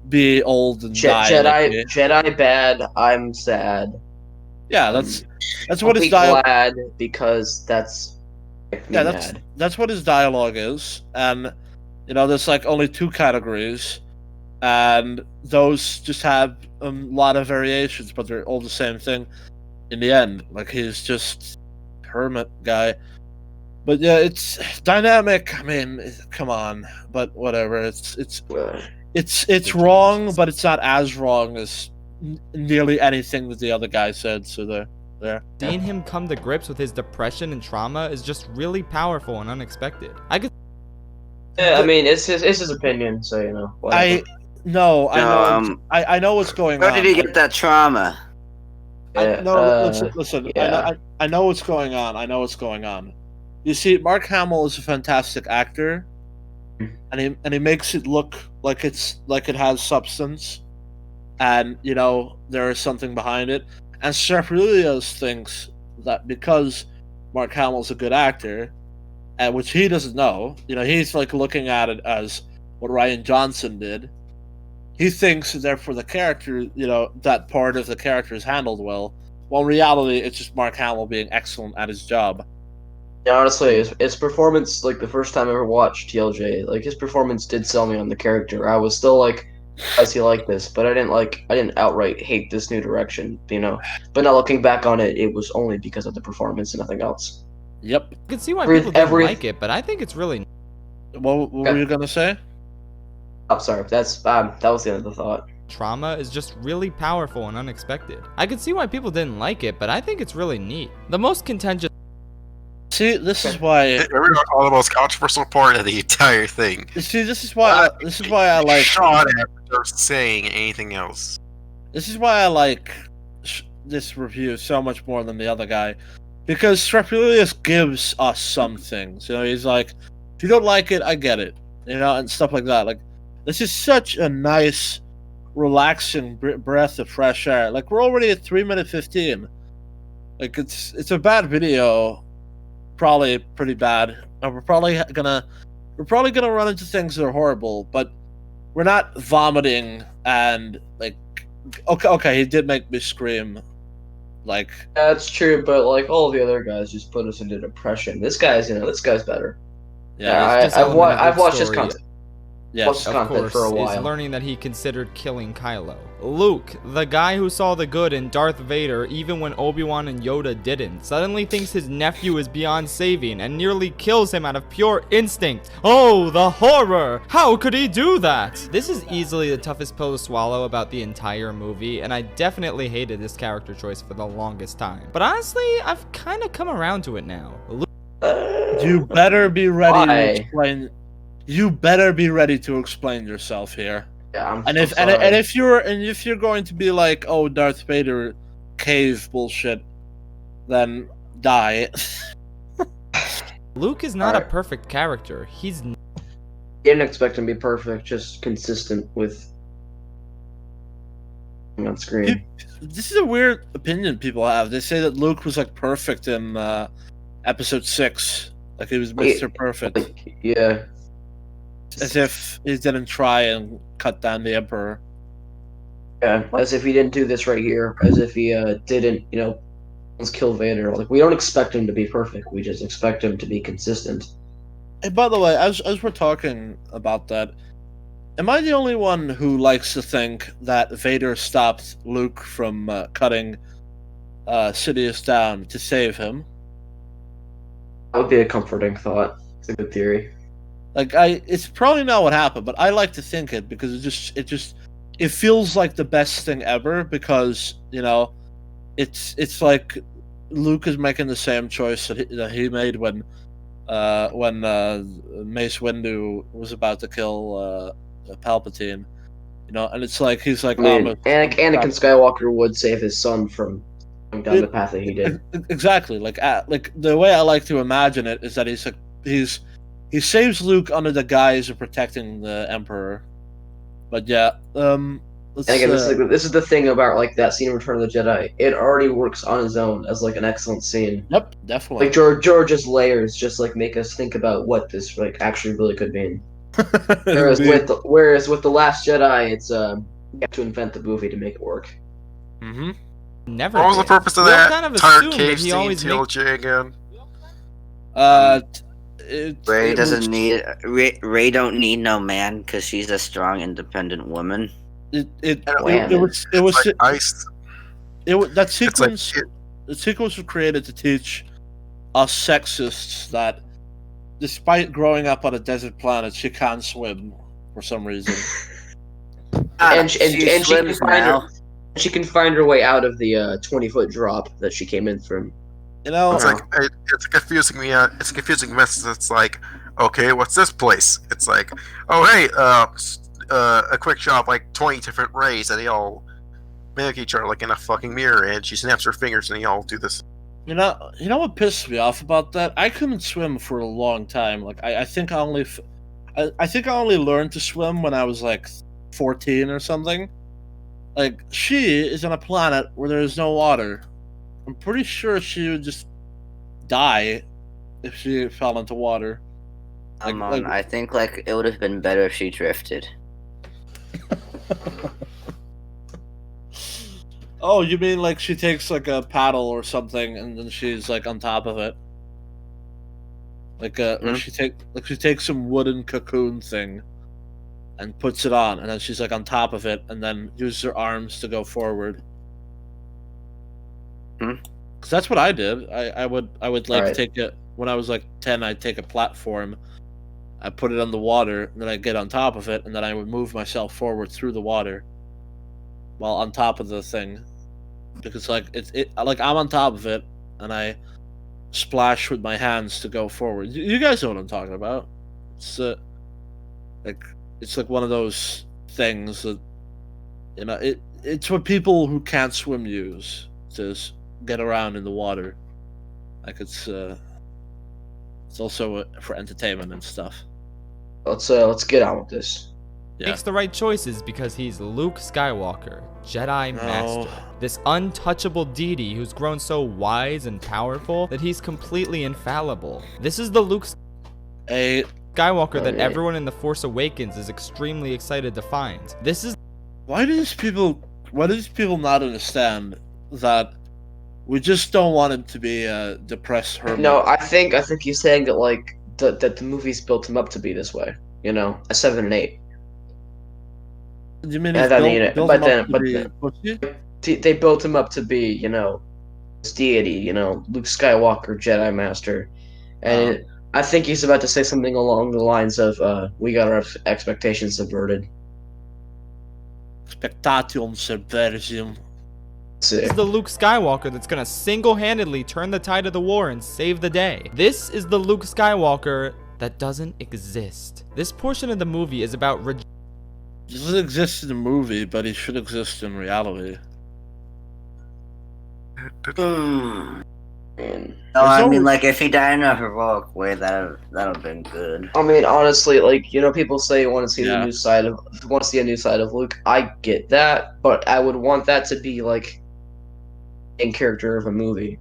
be old and die. Jedi bad. I'm sad. Yeah, that's I'll what his be dialogue. glad because that's That's what his dialogue is, and there's like only two categories, and those just have a lot of variations, but they're all the same thing in the end. Like he's just hermit guy, but yeah, it's dynamic. I mean, come on, but whatever. It's wrong, but it's not as wrong as nearly anything that the other guy said. So there. Seeing him come to grips with his depression and trauma is just really powerful and unexpected. I could Yeah, I mean, it's his opinion, so whatever. I know what's going on. Where did he get that trauma? Listen. yeah. I know what's going on. I know what's going on. You see, Mark Hamill is a fantastic actor, and he makes it look like it has substance, and there is something behind it. And Srafilios thinks that because Mark Hamill's a good actor, and which he doesn't know, he's like looking at it as what Rian Johnson did. He thinks therefore the character, that part of the character is handled well. Well, in reality, it's just Mark Hamill being excellent at his job. Yeah, honestly, his performance, like the first time I ever watched TLJ, like his performance did sell me on the character. I was still like, why is he like this? But I didn't outright hate this new direction, But now looking back on it, it was only because of the performance and nothing else. Yep. I can see why people didn't like it, but I think it's really. What were you gonna say? I'm sorry. That was the end of the thought. Trauma is just really powerful and unexpected. I can see why people didn't like it, but I think it's really neat. The most contentious. See, this is why. We're not all the most controversial part of the entire thing. See, this is why I like. Shot after saying anything else. This is why I like this review so much more than the other guy, because Srafilios gives us some things. He's like, if you don't like it, I get it, and stuff like that. Like, this is such a nice, relaxing breath of fresh air. Like, we're already at 3:15 minutes. Like, it's a bad video, probably pretty bad. And we're probably gonna run into things that are horrible, but we're not vomiting and like. Okay, he did make me scream. Like, That's true, but like all the other guys just put us into depression. This guy's better. yeah, I've watched his story. content. yes. Of content course, for a is while. learning that he considered killing Kylo. Luke, the guy who saw the good in Darth Vader even when Obi-Wan and Yoda didn't, suddenly thinks his nephew is beyond saving and nearly kills him out of pure instinct. Oh, the horror! How could he do that? This is easily the toughest pill to swallow about the entire movie, and I definitely hated this character choice for the longest time. But honestly, I've kind of come around to it now. You better be ready Why? to explain. You better be ready to explain yourself here. Yeah, And if you're going to be like, oh, Darth Vader cave bullshit, then die. Luke is not a Alright. perfect character. He's didn't expect him to be perfect, just consistent with on screen. This is a weird opinion people have. They say that Luke was like perfect in episode 6, like he was Mr. Perfect, Like, yeah. as if he didn't try and cut down the Emperor. Yeah, as if he didn't do this right here, as if he didn't, let's kill Vader. Like, we don't expect him to be perfect. We just expect him to be consistent. Hey, by the way, as we're talking about that, am I the only one who likes to think that Vader stopped Luke from cutting Sidious down to save him. That would be a comforting thought. It's a good theory. Like it's probably not what happened, but I like to think it because it feels like the best thing ever because it's like Luke is making the same choice that he made when Mace Windu was about to kill Palpatine, and it's like he's like, I mean, Anakin I'm Skywalker would save his son from going down the path that he did. exactly like the way I like to imagine it is that he saves Luke under the guise of protecting the Emperor, but yeah, let's, And again, this is the thing about like that scene in Return of the Jedi. It already works on its own as like an excellent scene. Yep, definitely. Like George's layers just like make us think about what this like actually really could mean. Whereas with the Last Jedi, it's you have to invent the movie to make it work. Mm-hmm. Never. What was the did. purpose of We all that? kind of Tired assumed cave that he scene, always TLJ again. Ray it doesn't was- need Ray don't need no man because she's a strong, independent woman. it Wham. was Like ice. that It's like sequence. The sequence was created to teach us sexists that, despite growing up on a desert planet, she can't swim for some reason. And she can swims now. she can find her way out of the 20-foot drop that she came in from. You know, It's like it's confusing me. It's a confusing message. It's like, okay, what's this place? It's like, oh hey, a quick shot, like 20 different rays, and they all mimic each other like in a fucking mirror. And she snaps her fingers, and they all do this. you know what pissed me off about that? I couldn't swim for a long time. Like I think I only, I think I only learned to swim when I was like 14 or something. Like she is on a planet where there is no water. I'm pretty sure she would just die if she fell into water. Come on, I think like it would have been better if she drifted. Oh, you mean like she takes like a paddle or something and then she's like on top of it? Like she takes some wooden cocoon thing and puts it on, and then she's like on top of it, and then uses her arms to go forward. Cause that's what I did. I would like Alright. take it when I was like 10. I'd take a platform, I put it on the water, and then I'd get on top of it, and then I would move myself forward through the water while on top of the thing, because like like I'm on top of it, and I splash with my hands to go forward. You guys know what I'm talking about. It's like one of those things that it's what people who can't swim use to get around in the water. Like it's also for entertainment and stuff. Let's get on with this. Yeah. Makes the right choices because he's Luke Skywalker, Jedi Master. This untouchable deity who's grown so wise and powerful that he's completely infallible. This is the Luke Skywalker that everyone in The Force Awakens is extremely excited to find. This is Why do these people not understand that we just don't want him to be a depressed hermit? No, I think he's saying that like that the movies built him up to be this way. A 7 and 8. You mean Yeah, it's I mean, built but him then- up to but be then- pussy? They built him up to be this deity. Luke Skywalker, Jedi Master, and I think he's about to say something along the lines of, "We got our expectations subverted." Expectation subversion. Sick. This is the Luke Skywalker that's gonna single-handedly turn the tide of the war and save the day. This is the Luke Skywalker that doesn't exist. This portion of the movie is about He doesn't exist in the movie, but he should exist in reality. Man. No, I There's mean, no- like, if he died in a heroic way, that'd have been good. I mean, honestly, like people say you want to see Yeah. a new side of Luke. I get that, but I would want that to be like in character of a movie.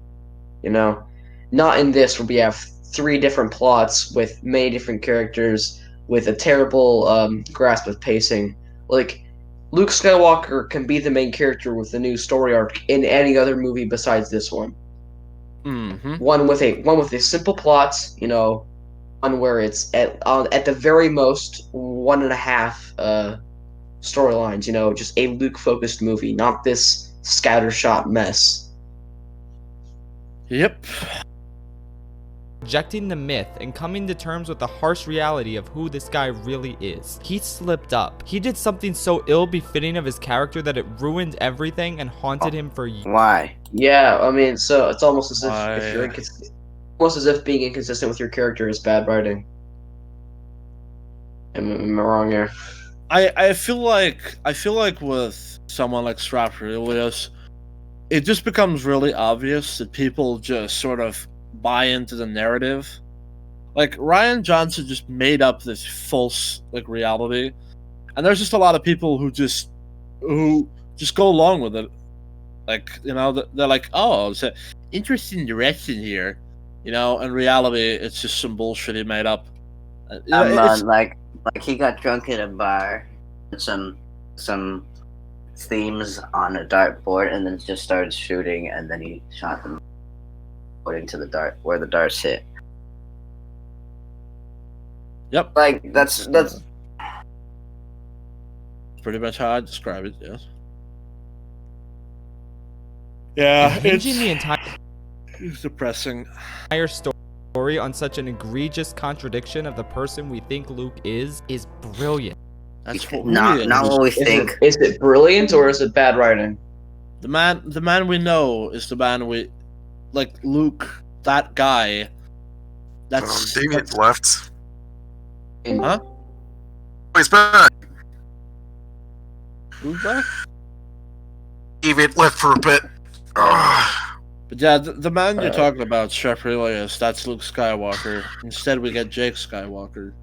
Not in this where we have 3 different plots with many different characters with a terrible grasp of pacing. Like Luke Skywalker can be the main character with the new story arc in any other movie besides this one. Mm-hmm. One with a simple plot, one where it's at the very most 1.5 storylines, just a Luke focused movie, not this scattershot mess. Yep. Rejecting the myth and coming to terms with the harsh reality of who this guy really is. He slipped up. He did something so ill-befitting of his character that it ruined everything and haunted him for years. Why? Yeah, I mean, so it's almost as if you're Why? almost as if being inconsistent with your character is bad writing. Am I wrong here? I feel like with someone like Straphilius, it just becomes really obvious that people just sort of buy into the narrative. Like Ryan Johnson just made up this false like reality, and there's just a lot of people who just go along with it. Like they're like, oh, it's an interesting direction here, In reality, it's just some bullshit he made up. Like he got drunk at a bar, with some themes on a dartboard, and then just started shooting, and then he shot them according to the dart where the darts hit. Yep, Like that's pretty much how I describe it. Yes. Yeah, Hinging the it's depressing. entire story on such an egregious contradiction of the person we think Luke is brilliant. That's what not what we think. Is it brilliant or is it bad writing? The man we know is the man we like. Luke, that guy. David left. Huh? He's back. Who's back? David left for a bit. But yeah, the man you're talking about, Straphilius, that's Luke Skywalker. Instead, we get Jake Skywalker.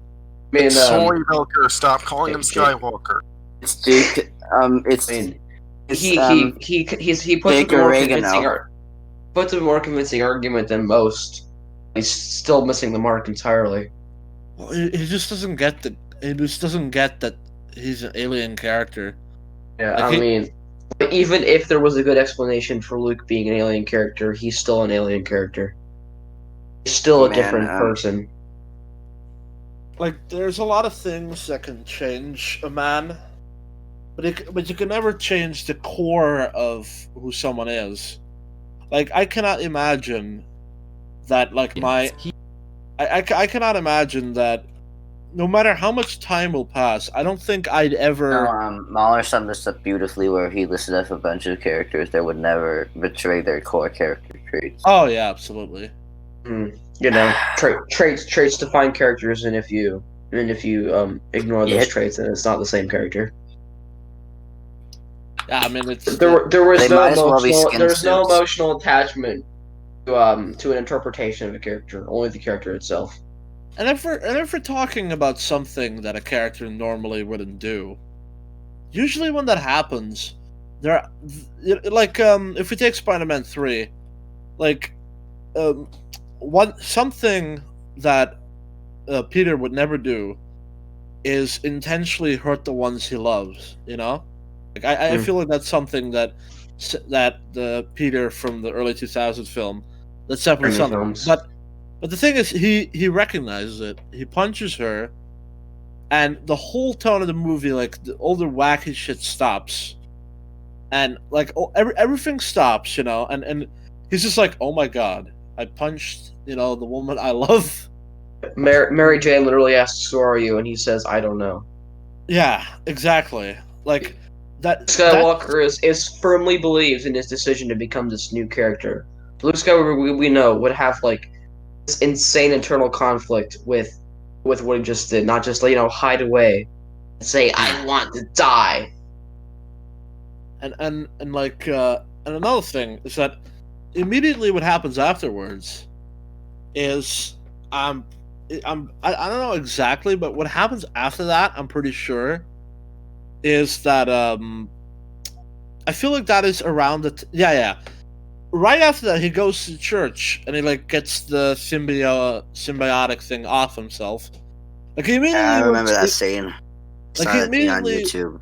I mean, Sorry, Belker. Stop calling him Skywalker. It's Duke. It's I mean, it's, he puts up a Baker more Reagan convincing now. puts up a more convincing argument than most. He's still missing the mark entirely. Well, he just doesn't get that. He just doesn't get that he's an alien character. Yeah, Like I mean, even if there was a good explanation for Luke being an alien character, he's still an alien character. He's still a Man, different person. Like, there's a lot of things that can change a man, but you can never change the core of who someone is. Like, I cannot imagine that, like, I cannot imagine that no matter how much time will pass, I don't think I'd ever... Mahler summed this up beautifully where he listed off a bunch of characters that would never betray their core character traits. Oh, yeah, absolutely. Traits define characters, and if you ignore those traits, then it's not the same character. Yeah, I mean, it's... There was They no might as well be emotional, skin there's no suits. emotional attachment to an interpretation of a character, only the character itself. And if we're talking about something that a character normally wouldn't do, usually when that happens, if we take Spider-Man 3, something that Peter would never do is intentionally hurt the ones he loves. Like I feel like that's something that the Peter from the early 2000s film that separates Early something. films. But the thing is, he recognizes it. He punches her, and the whole tone of the movie, like all the wacky shit stops, and like everything stops, and he's just like, oh my god, I punched, the woman I love. Mary Jane literally asks, "Who are you?" and he says, "I don't know." Yeah, exactly. Like that. Skywalker is firmly believes in his decision to become this new character. Luke Skywalker, we know, would have like this insane internal conflict with what he just did, not just hide away and say, "I want to die." And another thing is that immediately what happens afterwards is I don't know exactly, but what happens after that, I'm pretty sure, is that I feel like that is around right after that he goes to church and he gets the symbiotic thing off himself. Like he immediately I remember that scene. Like Saw he it on immediately YouTube.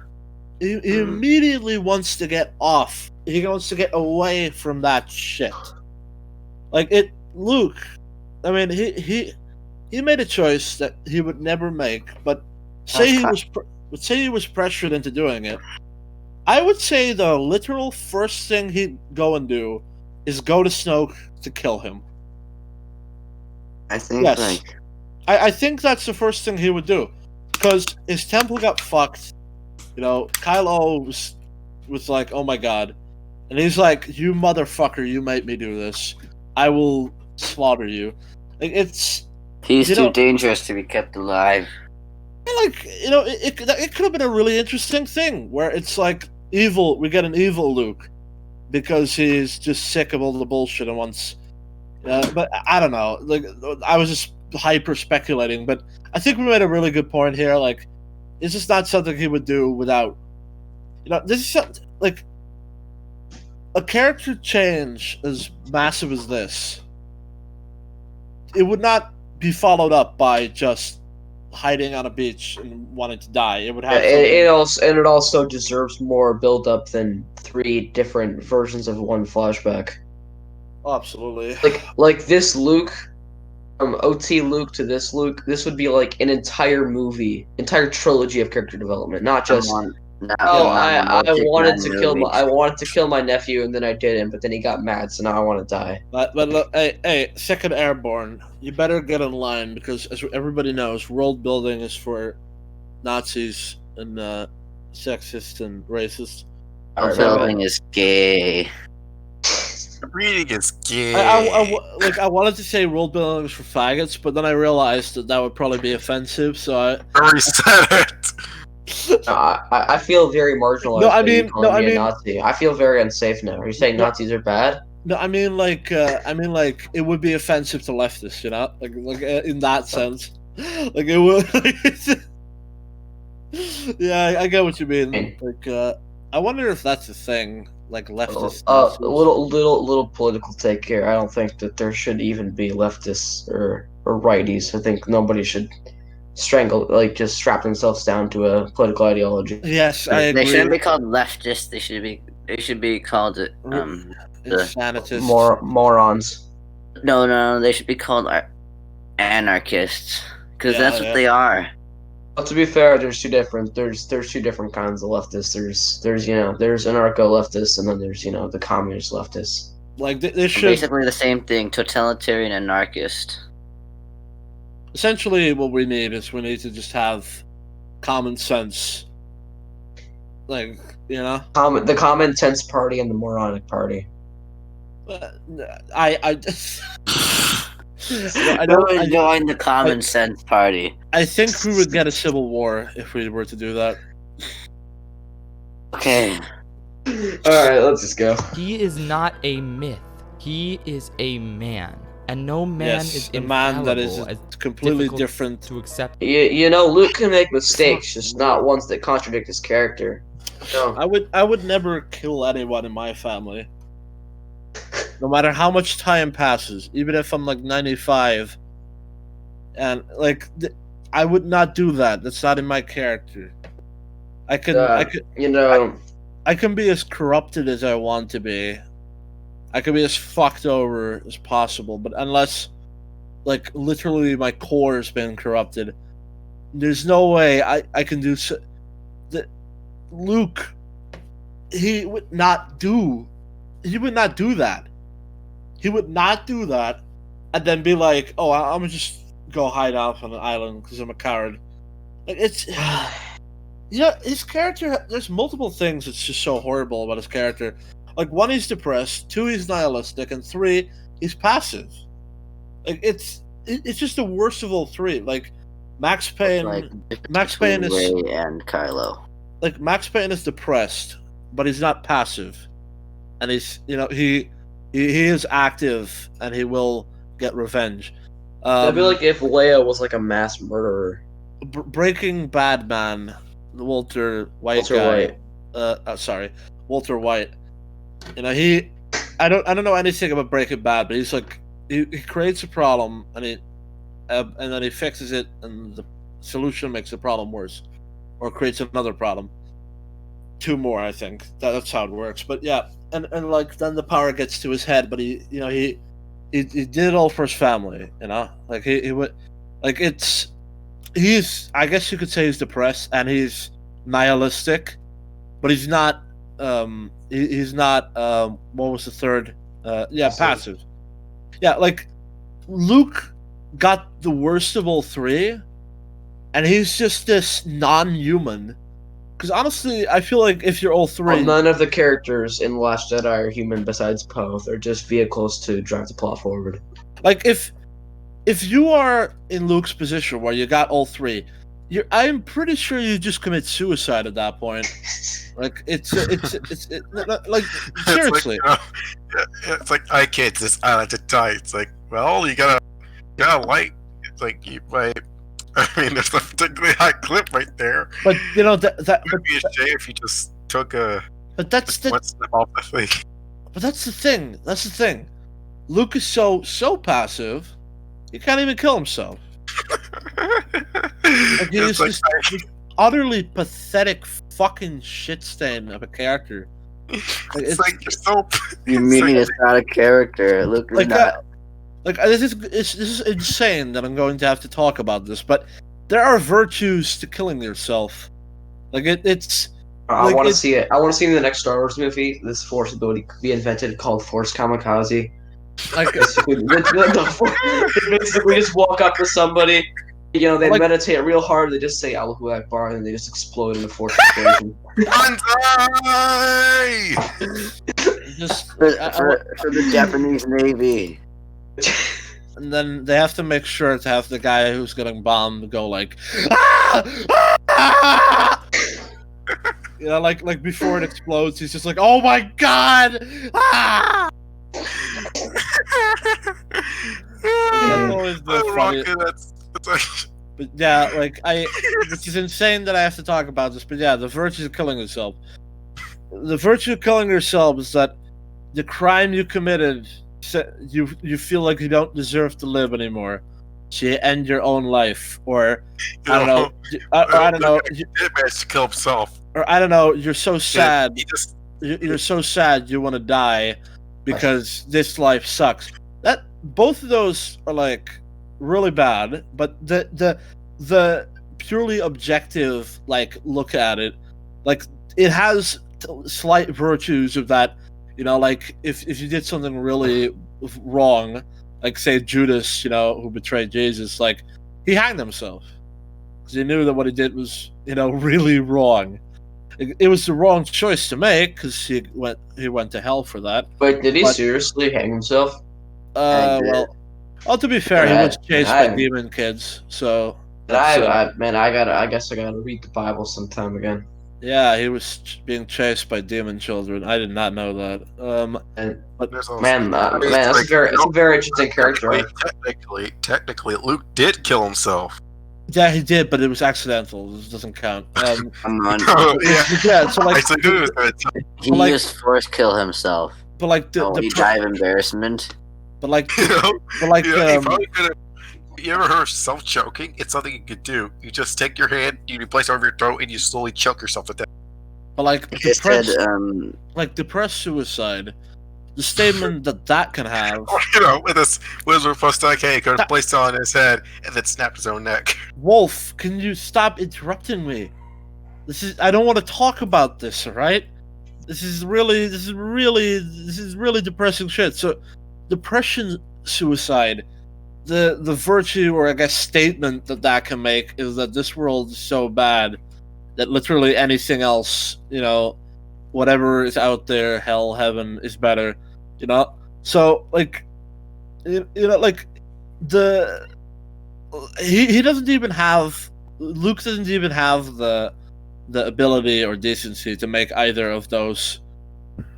he immediately wants to get off. He wants to get away from that shit. Luke, I mean, he made a choice that he would never make, but say he was pressured into doing it. I would say the literal first thing he'd go and do is go to Snoke to kill him. I think Yes. like I think that's the first thing he would do, because his temple got fucked. You know, Kylo was like, "Oh my god," and he's like, "You motherfucker, you made me do this. I will slaughter you." Like, it's he's you too know- dangerous to be kept alive. like, it could have been a really interesting thing where it's like evil. We get an evil Luke because he's just sick of all the bullshit and wants. But I don't know. Like, I was just hyper speculating, but I think we made a really good point here. Like, it's just not something he would do without. This is like a character change as massive as this. It would not be followed up by just hiding on a beach and wanting to die. It would have. It also deserves more build up than 3 different versions of one flashback. Absolutely. Like this Luke, from OT Luke to this Luke, this would be like an entire movie, entire trilogy of character development, not just I wanted to kill my nephew and then I didn't, but then he got mad, so now I want to die. But look, hey, Second Airborne, you better get in line, because as everybody knows, world building is for Nazis and sexist and racist. Our building is gay. Reading is gay. I wanted to say world building is for faggots, but then I realized that would probably be offensive. So I already said it. I feel very marginalized. A Nazi. I feel very unsafe now. Are you saying Nazis are bad? No, I mean like it would be offensive to leftists, you know, like in that sense, like it would. Yeah, I get what you mean. Like, I wonder if that's a thing, like leftist. Little political take here. I don't think that there should even be leftists or righties. I think nobody should just strap themselves down to a political ideology. Yes, I agree. They shouldn't be called leftists. They should be called insanitists. Morons. No, they should be called anarchists, because that's what they are. Well, to be fair, there's two different kinds of leftists. There's anarcho leftists, and then there's the communist leftists. Like they should basically the same thing, totalitarian anarchist. Essentially, what we need to just have common sense. Like, the common sense party and the moronic party. I don't join the common sense party. I think we would get a civil war if we were to do that. Okay. Alright, let's just go. He is not a myth. He is a man. And no man is a man that is completely different to accept. Luke can make mistakes, just not ones that contradict his character. No. I would never kill anyone in my family. No matter how much time passes, even if I'm like 95, and I would not do that. That's not in my character. I can be as corrupted as I want to be. I can be as fucked over as possible, but unless, literally my core has been corrupted, there's no way I can do so. Luke, he would not do that. He would not do that, and then be like, "Oh, I'm gonna just go hide out on an island because I'm a coward." It's, his character. There's multiple things that's just so horrible about his character. 1, he's depressed. 2, he's nihilistic, and 3, he's passive. It's just the worst of all 3. Max Payne. Max Payne is Rey and Kylo. Max Payne is depressed, but he's not passive, and he's he is active, and he will get revenge. It'd be like if Leia was a mass murderer. Breaking Bad man, Walter White. Walter White. I don't know anything about Breaking Bad, but he's he creates a problem and then he fixes it, and the solution makes the problem worse, or creates another problem. 2 more, I think. That's how it works. But yeah, and then the power gets to his head, but he did it all for his family. He would he's, I guess you could say, he's depressed and he's nihilistic, but he's not. He's not. What was the third Passive. Yeah, like Luke got the worst of all three, and he's just this non-human. Because honestly, I feel like if you're all three, Well, none of the characters in The Last Jedi are human besides Poe. They're just vehicles to drive the plot forward. like if you are in Luke's position where you got all three, I'm pretty sure you just commit suicide at that point. Like it's like seriously. It's like I can't just I like to die. It's like, well, you gotta light. It's like you might. I mean, there's a particularly high clip right there. But you know that It'd be a shame if you just took a but that's the one step off the thing. but that's the thing. That's the thing. Luke is so passive, he can't even kill himself. Like, he's It's like, just utterly pathetic fucking shit stain of a character. it's like you're so. You it's mean like- it's not a character? Luke is Like not. this is insane that I'm going to have to talk about this, but there are virtues to killing yourself. Like it's I Like, want to it's- see it. I want to see in the next Star Wars movie this Force ability could be invented called Force Kamikaze. like Basically, they basically just walk up to somebody. You know, they Like- meditate real hard. They just say Allahu Akbar, and they just explode in a Force explosion. Banzai! just For the Japanese Navy. and then they have to make sure to have the guy who's getting bombed go like, ah! Ah! You know, like before it explodes, he's just like, "Oh my god!" Ah! That's always the funny. That's like, But yeah, like which is insane that I have to talk about this. But yeah, the virtue of killing yourself. The virtue of killing yourself is that the crime you committed, you feel like you don't deserve to live anymore, so you end your own life, or I don't know, I don't know, He did manage to kill himself. or I don't know. You're so sad. He just You're so sad you want to die because this life sucks. That both of those are like really bad, but the purely objective like look at it, like it has slight virtues of that. You know, like if you did something really wrong, like say Judas, you know, who betrayed Jesus, like he hanged himself because he knew that what he did was, you know, really wrong. It was the wrong choice to make because he went to hell for that. Wait, did he But- seriously hang himself? Well, to be fair, he Yeah, was chased I- by demon kids, so I guess I gotta read the Bible sometime again. yeah, he was being chased by demon children. I did not know that. And there's also- man, I mean, that's like, it's a very interesting character arc. Technically, Luke did kill himself. Yeah, he did, but it was accidental. This doesn't count. Come on. Oh, yeah. Yeah, so like, Actually, dude, it's He like- just force kill himself. but like Oh, he died of embarrassment. but like, you know, but like, yeah, he probably could have. You ever heard of self-choking? It's something you could do. You just take your hand, you place it over your throat, and you slowly choke yourself to death. but like He said, depressed suicide. The statement that can have. Or, you know, with this wizard plus like, hey, could have placed it on his head and then snapped his own neck. Wolf, can you stop interrupting me? I don't want to talk about this, alright? This is really depressing shit. So depression suicide, the virtue or I guess statement that can make is that this world is so bad that literally anything else, you know, whatever is out there, hell, heaven is better, you know? So like you know, like he doesn't even have Luke doesn't even have the ability or decency to make either of those,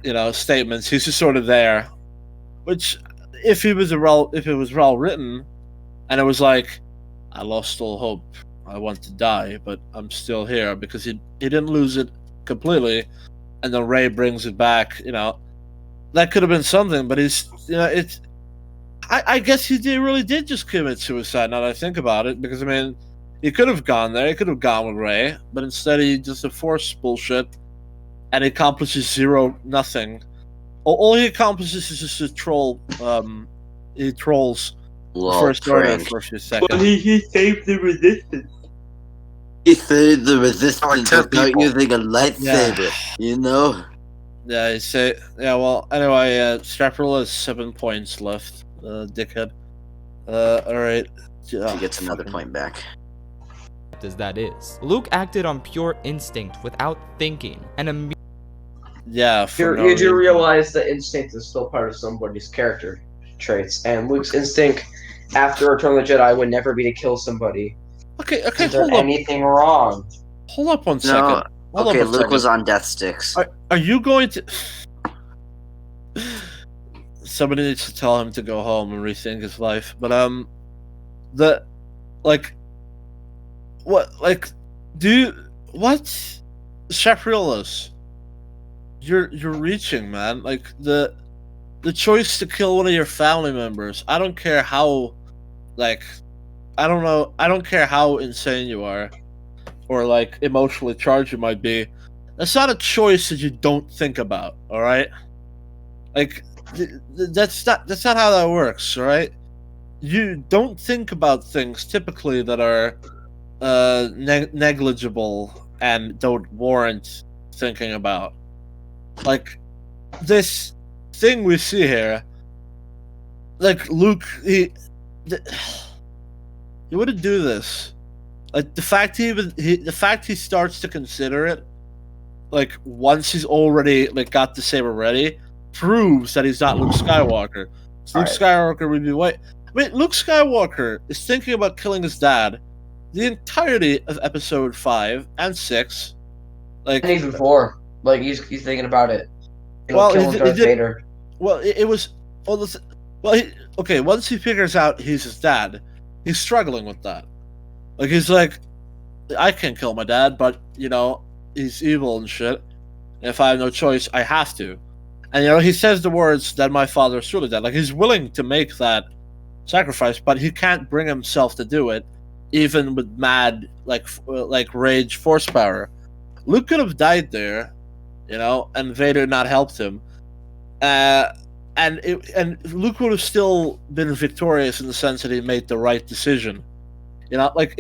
you know, statements. He's just sort of there, which if it was well written, and it was like, I lost all hope, I want to die, but I'm still here because he didn't lose it completely, and then Ray brings it back. You know, that could have been something, but he's, you know, it's. I guess he really did just commit suicide. Now that I think about it, because I mean, he could have gone there. He could have gone with Ray, but instead he just forced bullshit, and he accomplishes nothing. All he accomplishes is just to troll. He trolls the lol, First Order prank. for a few seconds. he saved the resistance. He saved the resistance ten without people. using a lightsaber, you know? Yeah, you say. Yeah, well, anyway, Straprilla has 7 points left, dickhead. Alright. She gets another point back. As that is, Luke acted on pure instinct without thinking, and Yeah, for no You do reason. realize that instinct is still part of somebody's character traits, and Luke's instinct after Return of the Jedi would never be to kill somebody. Okay, Is hold there up. anything wrong? Hold up one No, second. Hold okay, up one Luke second. was on death sticks. Are you going to... Somebody needs to tell him to go home and rethink his life. But, what? Shafrilas. You're reaching, man. Like, the choice to kill one of your family members. I don't care how, like, I don't care how insane you are, or, like, emotionally charged you might be. That's not a choice that you don't think about, alright? Like, that's not how that works, alright? You don't think about things typically that are negligible and don't warrant thinking about. Like, this thing we see here, like, Luke, he wouldn't do this. Like, the fact he starts to consider it, like, once he's already, like, got the saber ready, proves that he's not Luke Skywalker. So Luke Skywalker would be white. I mean, Luke Skywalker is thinking about killing his dad the entirety of episode 5 and 6. Like, And even 4. Like, he's thinking about it. Well, Killing Darth Vader. Well, it was... okay, once he figures out he's his dad, he's struggling with that. Like, he's like, I can't kill my dad, but, you know, he's evil and shit. And if I have no choice, I have to. And, you know, he says the words that my father is truly dead. Like, he's willing to make that sacrifice, but he can't bring himself to do it, even with mad, like rage force power. Luke could have died there, you know, and Vader not helped him. And Luke would have still been victorious in the sense that he made the right decision. You know, like,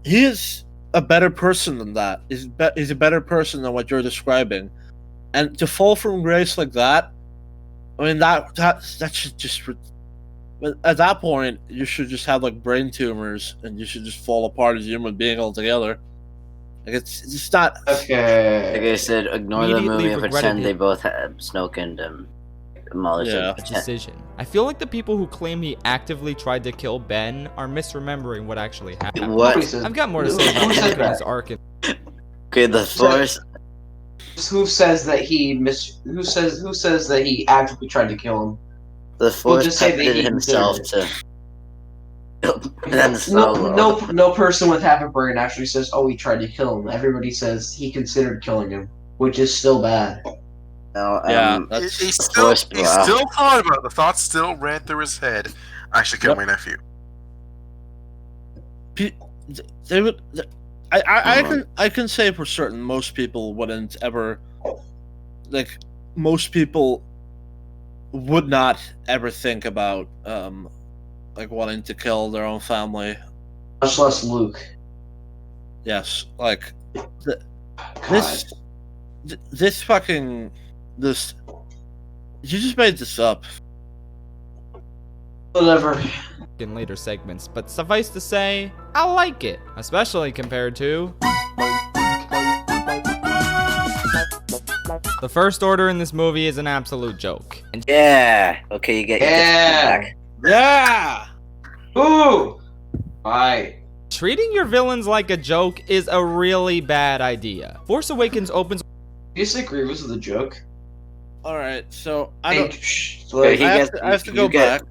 he is a better person than that. He's a better person than what you're describing. And to fall from grace like that, I mean, that should just... At that point, you should just have, like, brain tumors, and you should just fall apart as a human being altogether. Like, it's just not... Okay. Like I said, ignore the Immediately movie and regretted pretend they it. both had Snoke and Molly. Yeah. decision. I feel like the people who claim he actively tried to kill Ben are misremembering what actually happened. What? I've got more to say about Who said Luke and his that? arc. Okay, the Force. Who says that Who says that he actively tried to kill him? The Force just say that tempted he himself considered to. Ben Solo. No person with half a brain actually says, "Oh, he tried to kill him." Everybody says he considered killing him, which is still bad. No, Yeah, He that's... still thought about it. The thoughts still ran through his head. I should kill Yep. my nephew. They would... I can say for certain most people wouldn't ever... Like, most people would not ever think about, like, wanting to kill their own family. Much less Luke. Yes, like, God. this fucking... This... You just made this up. Whatever. In later segments, but suffice to say, I like it, especially compared to the First Order in this movie is an absolute joke. And Yeah. Okay, you get your back. Yeah! Ooh. Alright. treating your villains like a joke is a really bad idea. Force Awakens opens. Do you disagree with the joke? Alright, so I don't... Okay, he I gets. have to you go get back.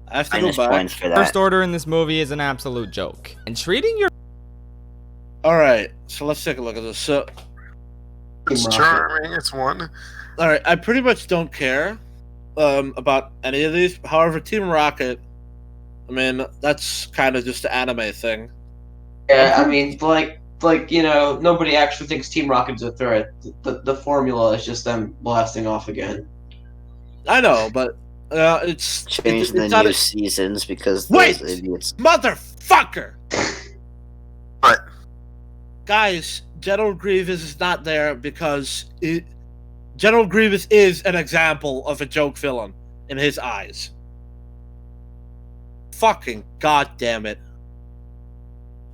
I have to go minus back. points for First that. Order in this movie is an absolute joke. And treating your Alright, so let's take a look at this. So, It's charming. It's one. alright, I pretty much don't care about any of these. However, Team Rocket, I mean, that's kind of just an anime thing. Yeah, I mean, like you know, nobody actually thinks Team Rocket's a threat. The formula is just them blasting off again. I know, but it's... Change the not new a- seasons because Wait! those idiots. Motherfucker! What? Guys, General Grievous is not there because General Grievous is an example of a joke villain in his eyes. Fucking goddamn it!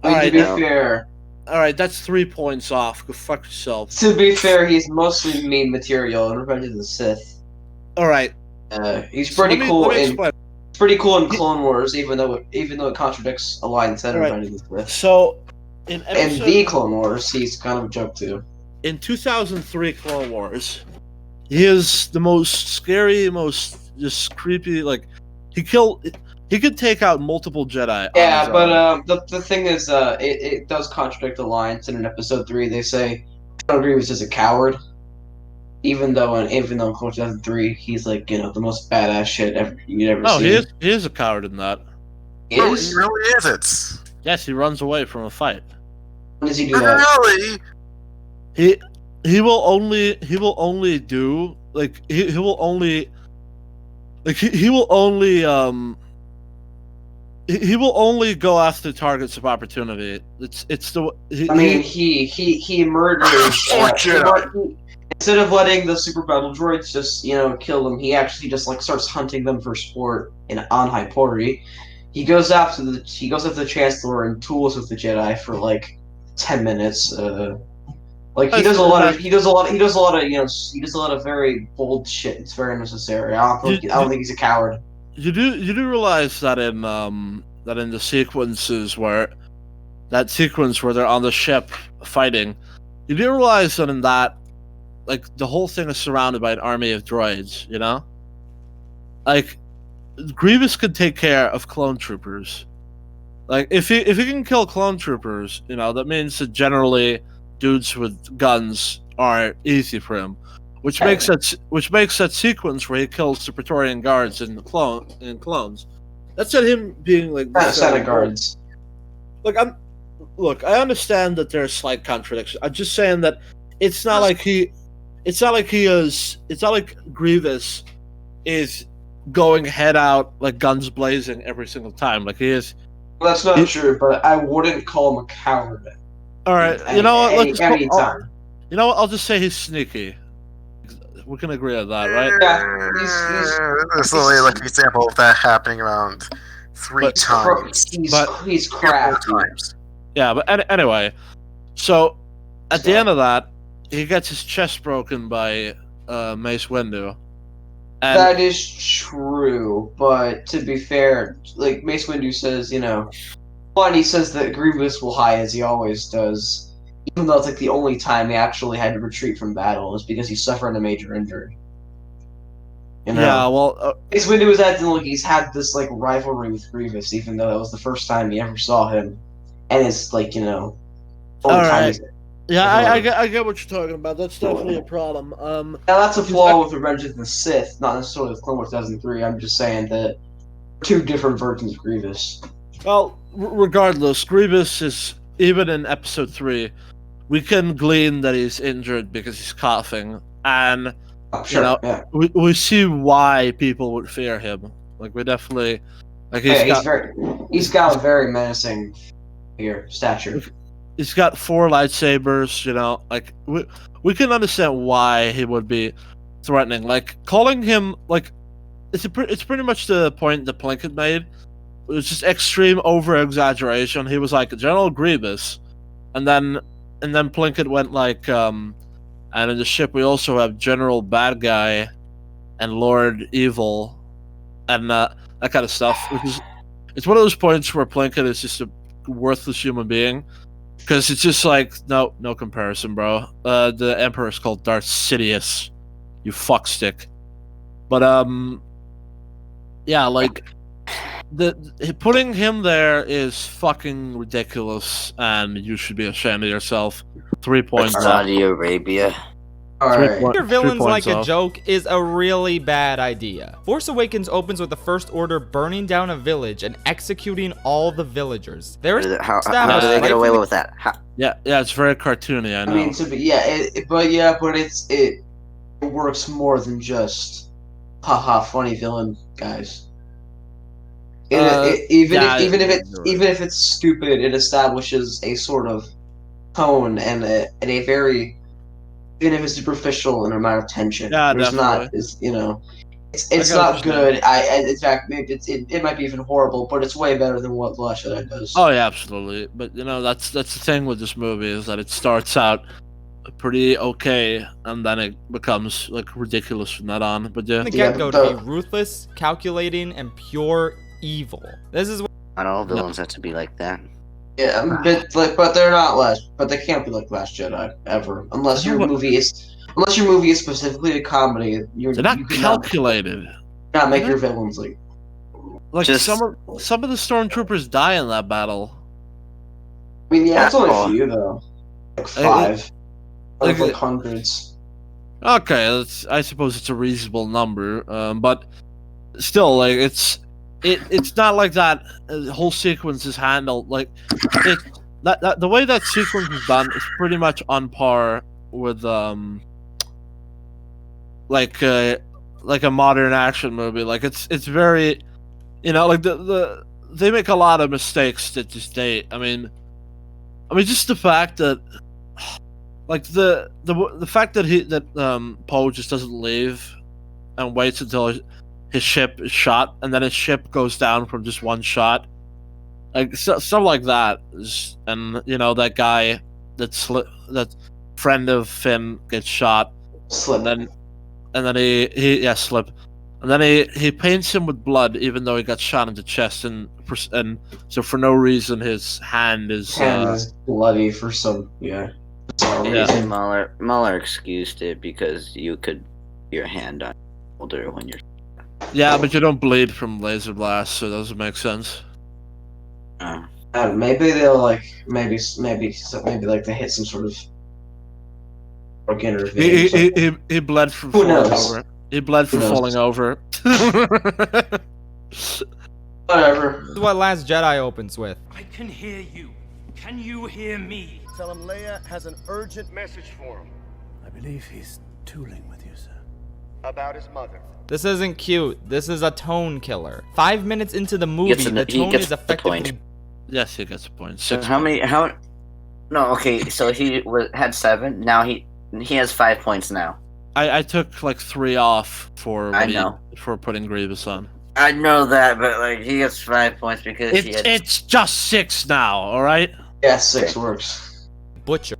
I mean, Alright, to be that- fair, Alright, that's 3 points off. Go fuck yourself. he's mostly meme material in Revenge of the Sith. Alright, He's so pretty cool let me in explain. Clone Wars, even though it contradicts a line said in Right. Revenge of the Sith. So, in In episode, the Clone Wars, he's kind of a joke too. in 2003 Clone Wars, he is the most scary, most just creepy. Like, he could take out multiple Jedi. Yeah, on his but own. the thing is, it does contradict the lines. And in Episode 3, they say John Grievous is a coward, even though in Clone Wars 2003, he's like the most badass shit you'd ever No, see. he is a coward in that. He No, is? he really isn't. Yes, he runs away from a fight. When does he do that? Really? He will only do like he will only like he will only he will only go after targets of opportunity. It's the I mean, he murders. Instead of letting the super battle droids just kill them, he actually just starts hunting them for sport on Hypori. He goes after the Chancellor and tools with the Jedi for 10 minutes. He does a lot of very bold shit. It's very necessary. I don't think he's a coward. You do realize that in the sequences where they're on the ship fighting, you do realize that in that the whole thing is surrounded by an army of droids, Grievous could take care of clone troopers. If he can kill clone troopers, that means that generally dudes with guns are easy for him. Which makes that sequence where he kills the Praetorian guards in clones. That's not him being Senate guards. I understand that there's slight contradictions. I'm just saying that it's not like Grievous is going head out guns blazing every single time. He is. Well, that's not true, but I wouldn't call him a coward. All right, you know what? Anytime. You know what? I'll just say he's sneaky. We can agree on that, right? Yeah, There's only an example of that happening around three times. He's crafty. Yeah, but anyway, so at the end of that, he gets his chest broken by Mace Windu. And That is true, but to be fair, Mace Windu says, one, he says that Grievous will hide as he always does, even though it's the only time he actually had to retreat from battle is because he suffered a major injury. Yeah, well, Mace Windu was acting like he's had this rivalry with Grievous, even though that was the first time he ever saw him, and it's only time right. he's. Yeah, I get what you're talking about. That's definitely a problem. Now that's a flaw with Revenge of the Sith, not necessarily with Clone Wars 2003. I'm just saying that two different versions of Grievous. Well, regardless, Grievous is, even in Episode 3, we can glean that he's injured because he's coughing, and Sure, we see why people would fear him. We definitely he's got a very menacing stature. He's got 4 lightsabers, we can understand why he would be threatening. Calling him it's pretty much the point that Plinkett made. It was just extreme over exaggeration. He was like General Grievous, and then Plinkett went and in the ship we also have General Bad Guy and Lord Evil and that kind of stuff. It's one of those points where Plinkett is just a worthless human being. Because it's just no comparison, bro. The Emperor is called Darth Sidious. You fuckstick. But, yeah, putting him there is fucking ridiculous, and you should be ashamed of yourself. 3 points. Saudi Arabia. Alright. Your villains 3 like points a off. joke is a really bad idea. Force Awakens opens with the First Order burning down a village and executing all the villagers. There is How do they get away with that? Yeah, it's very cartoony, I know. I mean, it works more than just haha funny villain guys. Even if it's stupid, it establishes a sort of tone and a very even if it's superficial in amount of tension. Yeah, There's definitely. not, it's, you know, it's I got not what you're saying. good. In fact, maybe it might be even horrible, but it's way better than what Last Jedi does. Oh yeah, absolutely. But that's the thing with this movie is that it starts out pretty okay, and then it becomes like ridiculous from that on. But yeah, From the Yeah, get-go but to be ruthless, calculating, and pure evil. This is what Not all villains have to be like that. Yeah, but they're not but they can't be like Last Jedi ever, unless your movie is specifically a comedy. they're not you could calculated. not make your villains like. Just- some of the stormtroopers die in that battle. I mean, yeah, it's only Oh. a few though, like 5, out of like- like hundreds. Okay, I suppose it's a reasonable number, but still, like it's not like that. The whole sequence is handled like it. That the way that sequence is done is pretty much on par with like a modern action movie. Like it's very, like they make a lot of mistakes to this date. I mean, just the fact that. Like the fact that Poe just doesn't leave and waits until his ship is shot, and then his ship goes down from just one shot, like stuff like that. And that guy that friend of Finn gets shot, Slip. and then he slip, and then he paints him with blood even though he got shot in the chest, and so for no reason his hand is bloody for some Yeah. reason. Mueller excused it because you could your hand on your shoulder when you're. Yeah, but you don't bleed from laser blast, so it doesn't make sense. Maybe they'll maybe like they hit some sort of organ or vein. or something. He bled from Who falling knows? over. He bled from Who knows? falling over. Whatever. This is what Last Jedi opens with. I can hear you. Can you hear me? Tell him Leia has an urgent message for him. I believe he's tooling with you, sir. About his mother. This isn't cute. This is a tone killer. 5 minutes into the movie, the he tone gets is the effectively. point. Yes, he gets a point. So 6 how many? No, okay. So he had 7. Now he has 5 points now. I took like 3 off for for putting Grievous on. I know that, but like he gets 5 points because It's just 6 now. All right. Yeah, 6 works. Butchered.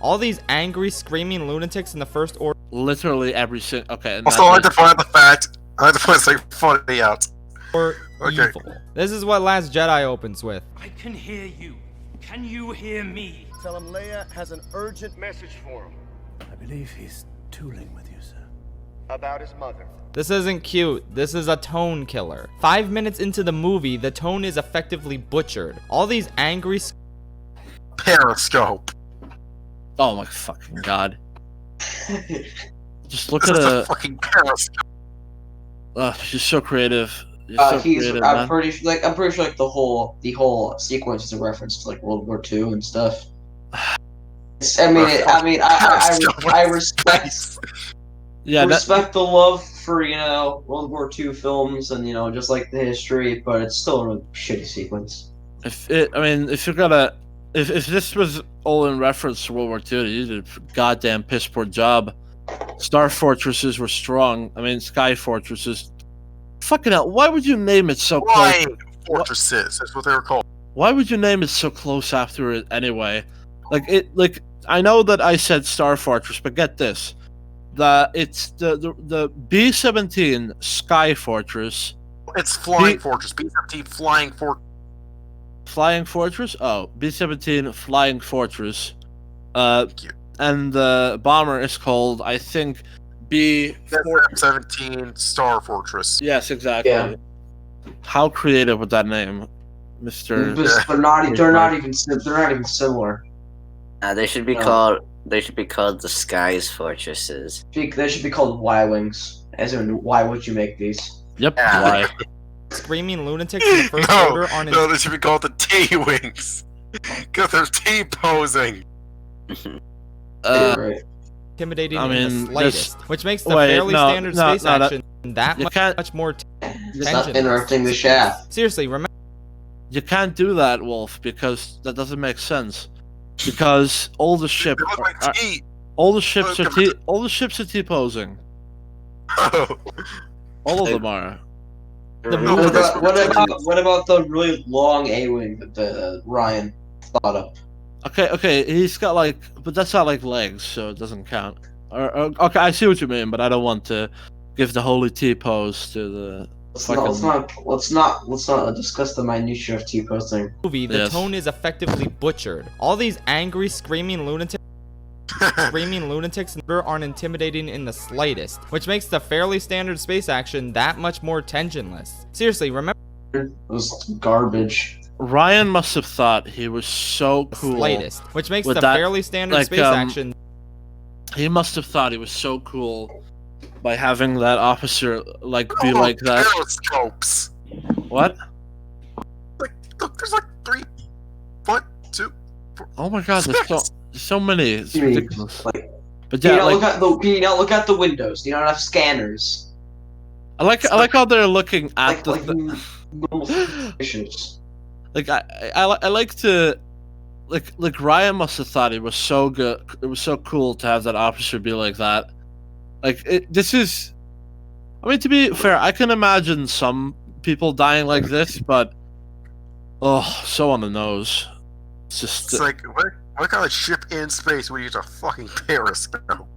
All these angry, screaming lunatics in the First Order. Literally every single. Okay. and Also, I like that's to point out the fact. I like to point something funny out. Or Okay. evil. This is what Last Jedi opens with. I can hear you. Can you hear me? Tell him Leia has an urgent message for him. I believe he's tooling with you, sir. About his mother. This isn't cute. This is a tone killer. 5 minutes into the movie, the tone is effectively butchered. All these angry. Periscope. Oh my fucking god! Just look This at is a a. fucking periscope. She's so creative. You're so creative, I'm man. pretty sure like the whole sequence is a reference to like World War II and stuff. I respect Yeah, respect the love for World War II films and just like the history, but it's still a really shitty sequence. if this was all in reference to World War II, you did a goddamn piss poor job. Star fortresses were strong. I mean, sky fortresses. Fucking hell! Why would you name it so close? Flying fortresses. That's what they were called. Why would you name it so close after it anyway? I know that I said Star Fortress, but get this: it's the B-17 Sky Fortress. It's Flying Fortress. B-17 Flying Fortress. Flying Fortress? Oh, B-17 Flying Fortress. Thank you. And the bomber is called, I think, B-17 Star Fortress. Yes, exactly. Yeah. How creative with that name, Mr. They're not even similar. They should be No. called. They should be called the Skies Fortresses. They should be called Y-wings. As in, why would you make these? Yep. Yeah. Why? Screaming lunatics in the First Order on No, they should be called the T-Wings. Because they're T-posing. Right. intimidating I in mean, the slightest, which makes the wait, fairly no, standard no, space no, that- action that you much, can't- much more Stop tension. interrupting the shaft. Seriously, remember. You can't do that, Wolf, because that doesn't make sense. Because all the ships They look like are, T. All the ships are T-posing. All of them are. The No, movie- but What about the really long A-wing that Ryan thought up? Okay, he's got like, but that's not like legs, so it doesn't count. Okay, I see what you mean, but I don't want to give the holy T-pose to the Let's not discuss the minutiae of T-posing. movie, the tone is effectively butchered. All these angry, screaming lunatics aren't intimidating in the slightest, which makes the fairly standard space action that much more tensionless. Seriously, remember It was garbage. Ryan must have thought he was so cool. slightest, which makes with the that, fairly standard like, space action He must have thought he was so cool by having that officer like be like that. Periscopes. What? Like, look, there's like 3, 1, 2. Oh my God, there's so many. It's You mean, ridiculous. like, But Can yeah, you like, not look at the windows? Do you not have scanners? I like how they're looking at Like normal the. situations. Like I like to, like Ryan must have thought it was so good. It was so cool to have that officer be like that. Like this is. I mean, to be fair, I can imagine some people dying like this, but oh, so on the nose. It's just. It's like, what kind of ship in space would use a fucking periscope?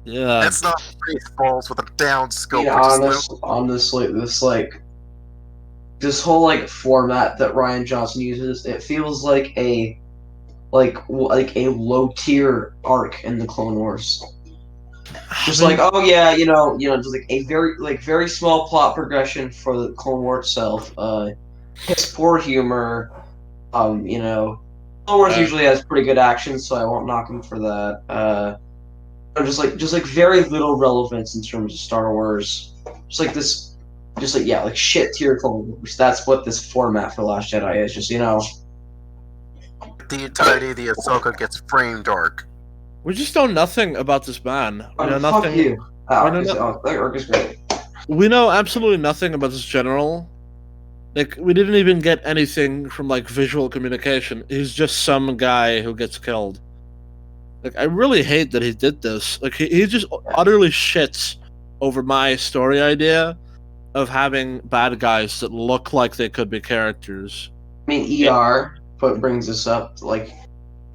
Yeah. That's not Spaceballs with a down scope. Yeah, which is honestly, this whole format that Ryan Johnson uses, it feels like a low tier arc in the Clone Wars. Just like, oh yeah, just like a very small plot progression for the Clone War itself. Piss poor humor. Clone Wars usually has pretty good action, so I won't knock him for that. Just like very little relevance in terms of Star Wars. Shit tier Clone Wars. That's what this format for Last Jedi is. Just the entirety of the Ahsoka gets framed arc. We just know nothing about this man. We know fuck nothing. you. That arc is great. We know absolutely nothing about this general. Like, we didn't even get anything from visual communication. He's just some guy who gets killed. Like, I really hate that he did this. Like, he just utterly shits over my story idea of having bad guys that look like they could be characters. I mean, what brings us up, don't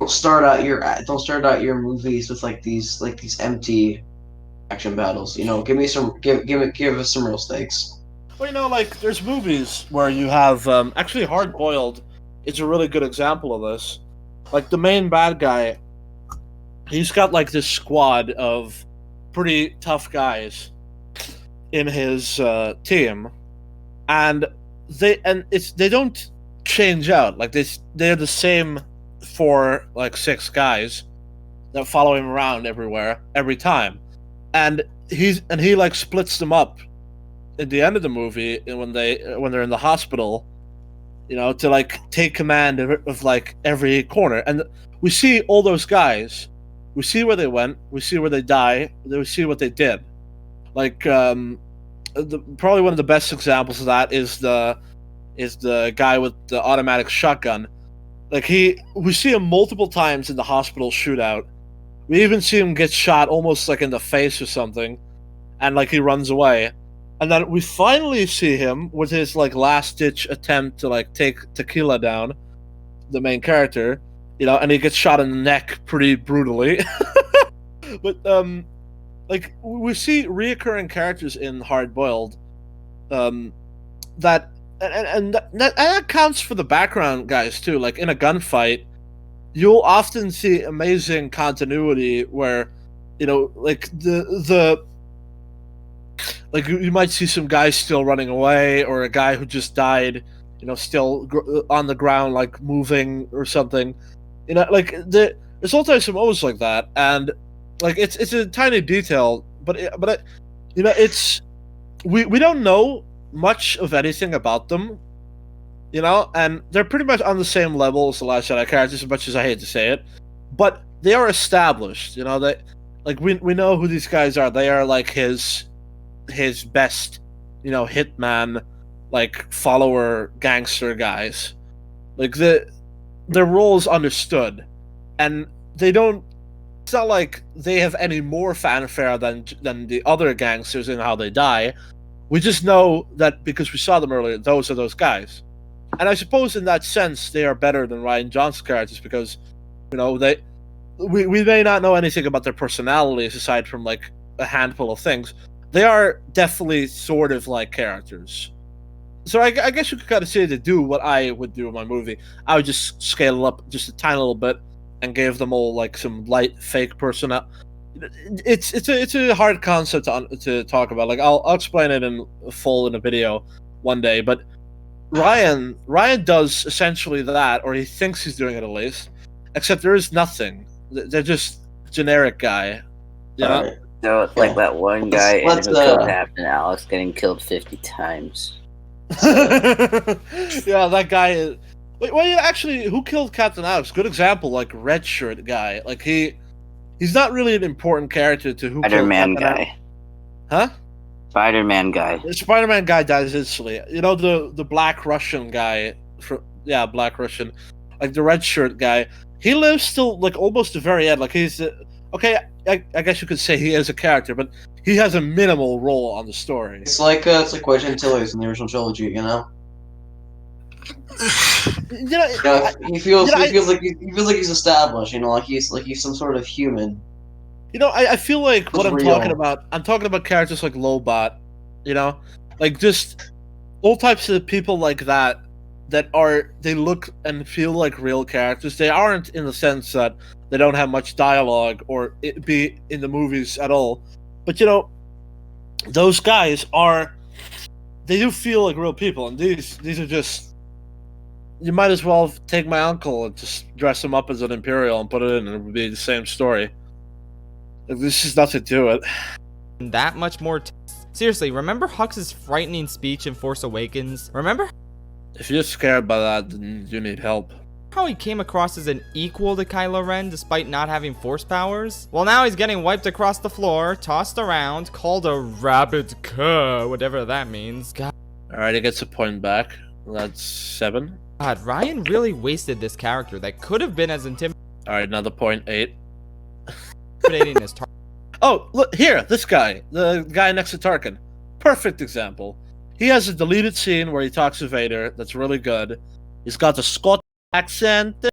start out your movies with these empty action battles. Give us some real stakes. Well, there's movies where you have actually Hard Boiled. It's a really good example of this. Like, the main bad guy, he's got this squad of pretty tough guys in his team, and they don't change out. They're the same 6 guys that follow him around everywhere every time, and he splits them up at the end of the movie when they're in the hospital, to take command of every corner, and we see all those guys. We see where they went. We see where they die. We see what they did. Probably one of the best examples of that is the guy with the automatic shotgun. We see him multiple times in the hospital shootout. We even see him get shot almost in the face or something, and he runs away. And then we finally see him with his last ditch attempt to take Tequila down, the main character, and he gets shot in the neck pretty brutally. But we see reoccurring characters in Hard Boiled, that counts for the background guys too. In a gunfight, you'll often see amazing continuity where, you might see some guys still running away, or a guy who just died, still on the ground, moving or something. There's all types of moments like that, and it's a tiny detail, but we don't know much of anything about them, and they're pretty much on the same level as the Last Jedi characters, as much as I hate to say it, but they are established. We know who these guys are. They are his best, hitman, follower gangster guys. Their role is understood, and they don't. It's not like they have any more fanfare than the other gangsters in how they die. We just know that because we saw them earlier, those are those guys. And I suppose in that sense they are better than Ryan Johnson's characters because, we may not know anything about their personalities aside from like a handful of things. They are definitely sort of like characters. So I guess you could kind of say to do what I would do in my movie. I would just scale it up just a tiny little bit and gave them all like some light fake personnel. It's a hard concept to talk about. Like I'll explain it in full in a video one day. But Ryan does essentially that, or he thinks he's doing it at least. Except there is nothing. They're just generic guy. You know? Alright. No, it's like that one guy Let's- who killed Captain Alex getting killed 50 times. Yeah, that guy is. Well, yeah, actually, who killed Captain Alex? Good example, like red shirt guy. Like he's not really an important character to who killed Spider-Man Captain guy. Huh? Spider-Man guy. The Spider-Man guy dies instantly. You know the Black Russian guy. Black Russian, like the red shirt guy. He lives still like almost the very end. Like he's okay. I guess you could say he is a character, but he has a minimal role on the story. It's like Wedge Antilles in the original trilogy, you know. He feels like he's established, you know, like he's some sort of human. You know, I feel like what I'm real. talking about. I'm talking about characters like Lobot. You know, like just all types of people like that they look and feel like real characters. They aren't in the sense that they don't have much dialogue or it be in the movies at all. But you know, those guys they do feel like real people, and these are just. You might as well take my uncle and just dress him up as an Imperial and put it in, and it would be the same story. Like, there's just nothing to it. That much more. Seriously, remember Hux's frightening speech in Force Awakens? Remember If you're scared by that, then you need help. how he came across as an equal to Kylo Ren despite not having Force powers? Well, now he's getting wiped across the floor, tossed around, called a rabid cur, whatever that means. God, Alright, he gets a point back. That's 7. Ryan really wasted this character that could have been as Alright, another point, 8. intimidating as Tarkin. Oh, look, here, this guy. The guy next to Tarkin. Perfect example. He has a deleted scene where he talks to Vader that's really good. He's got the Scottish accent.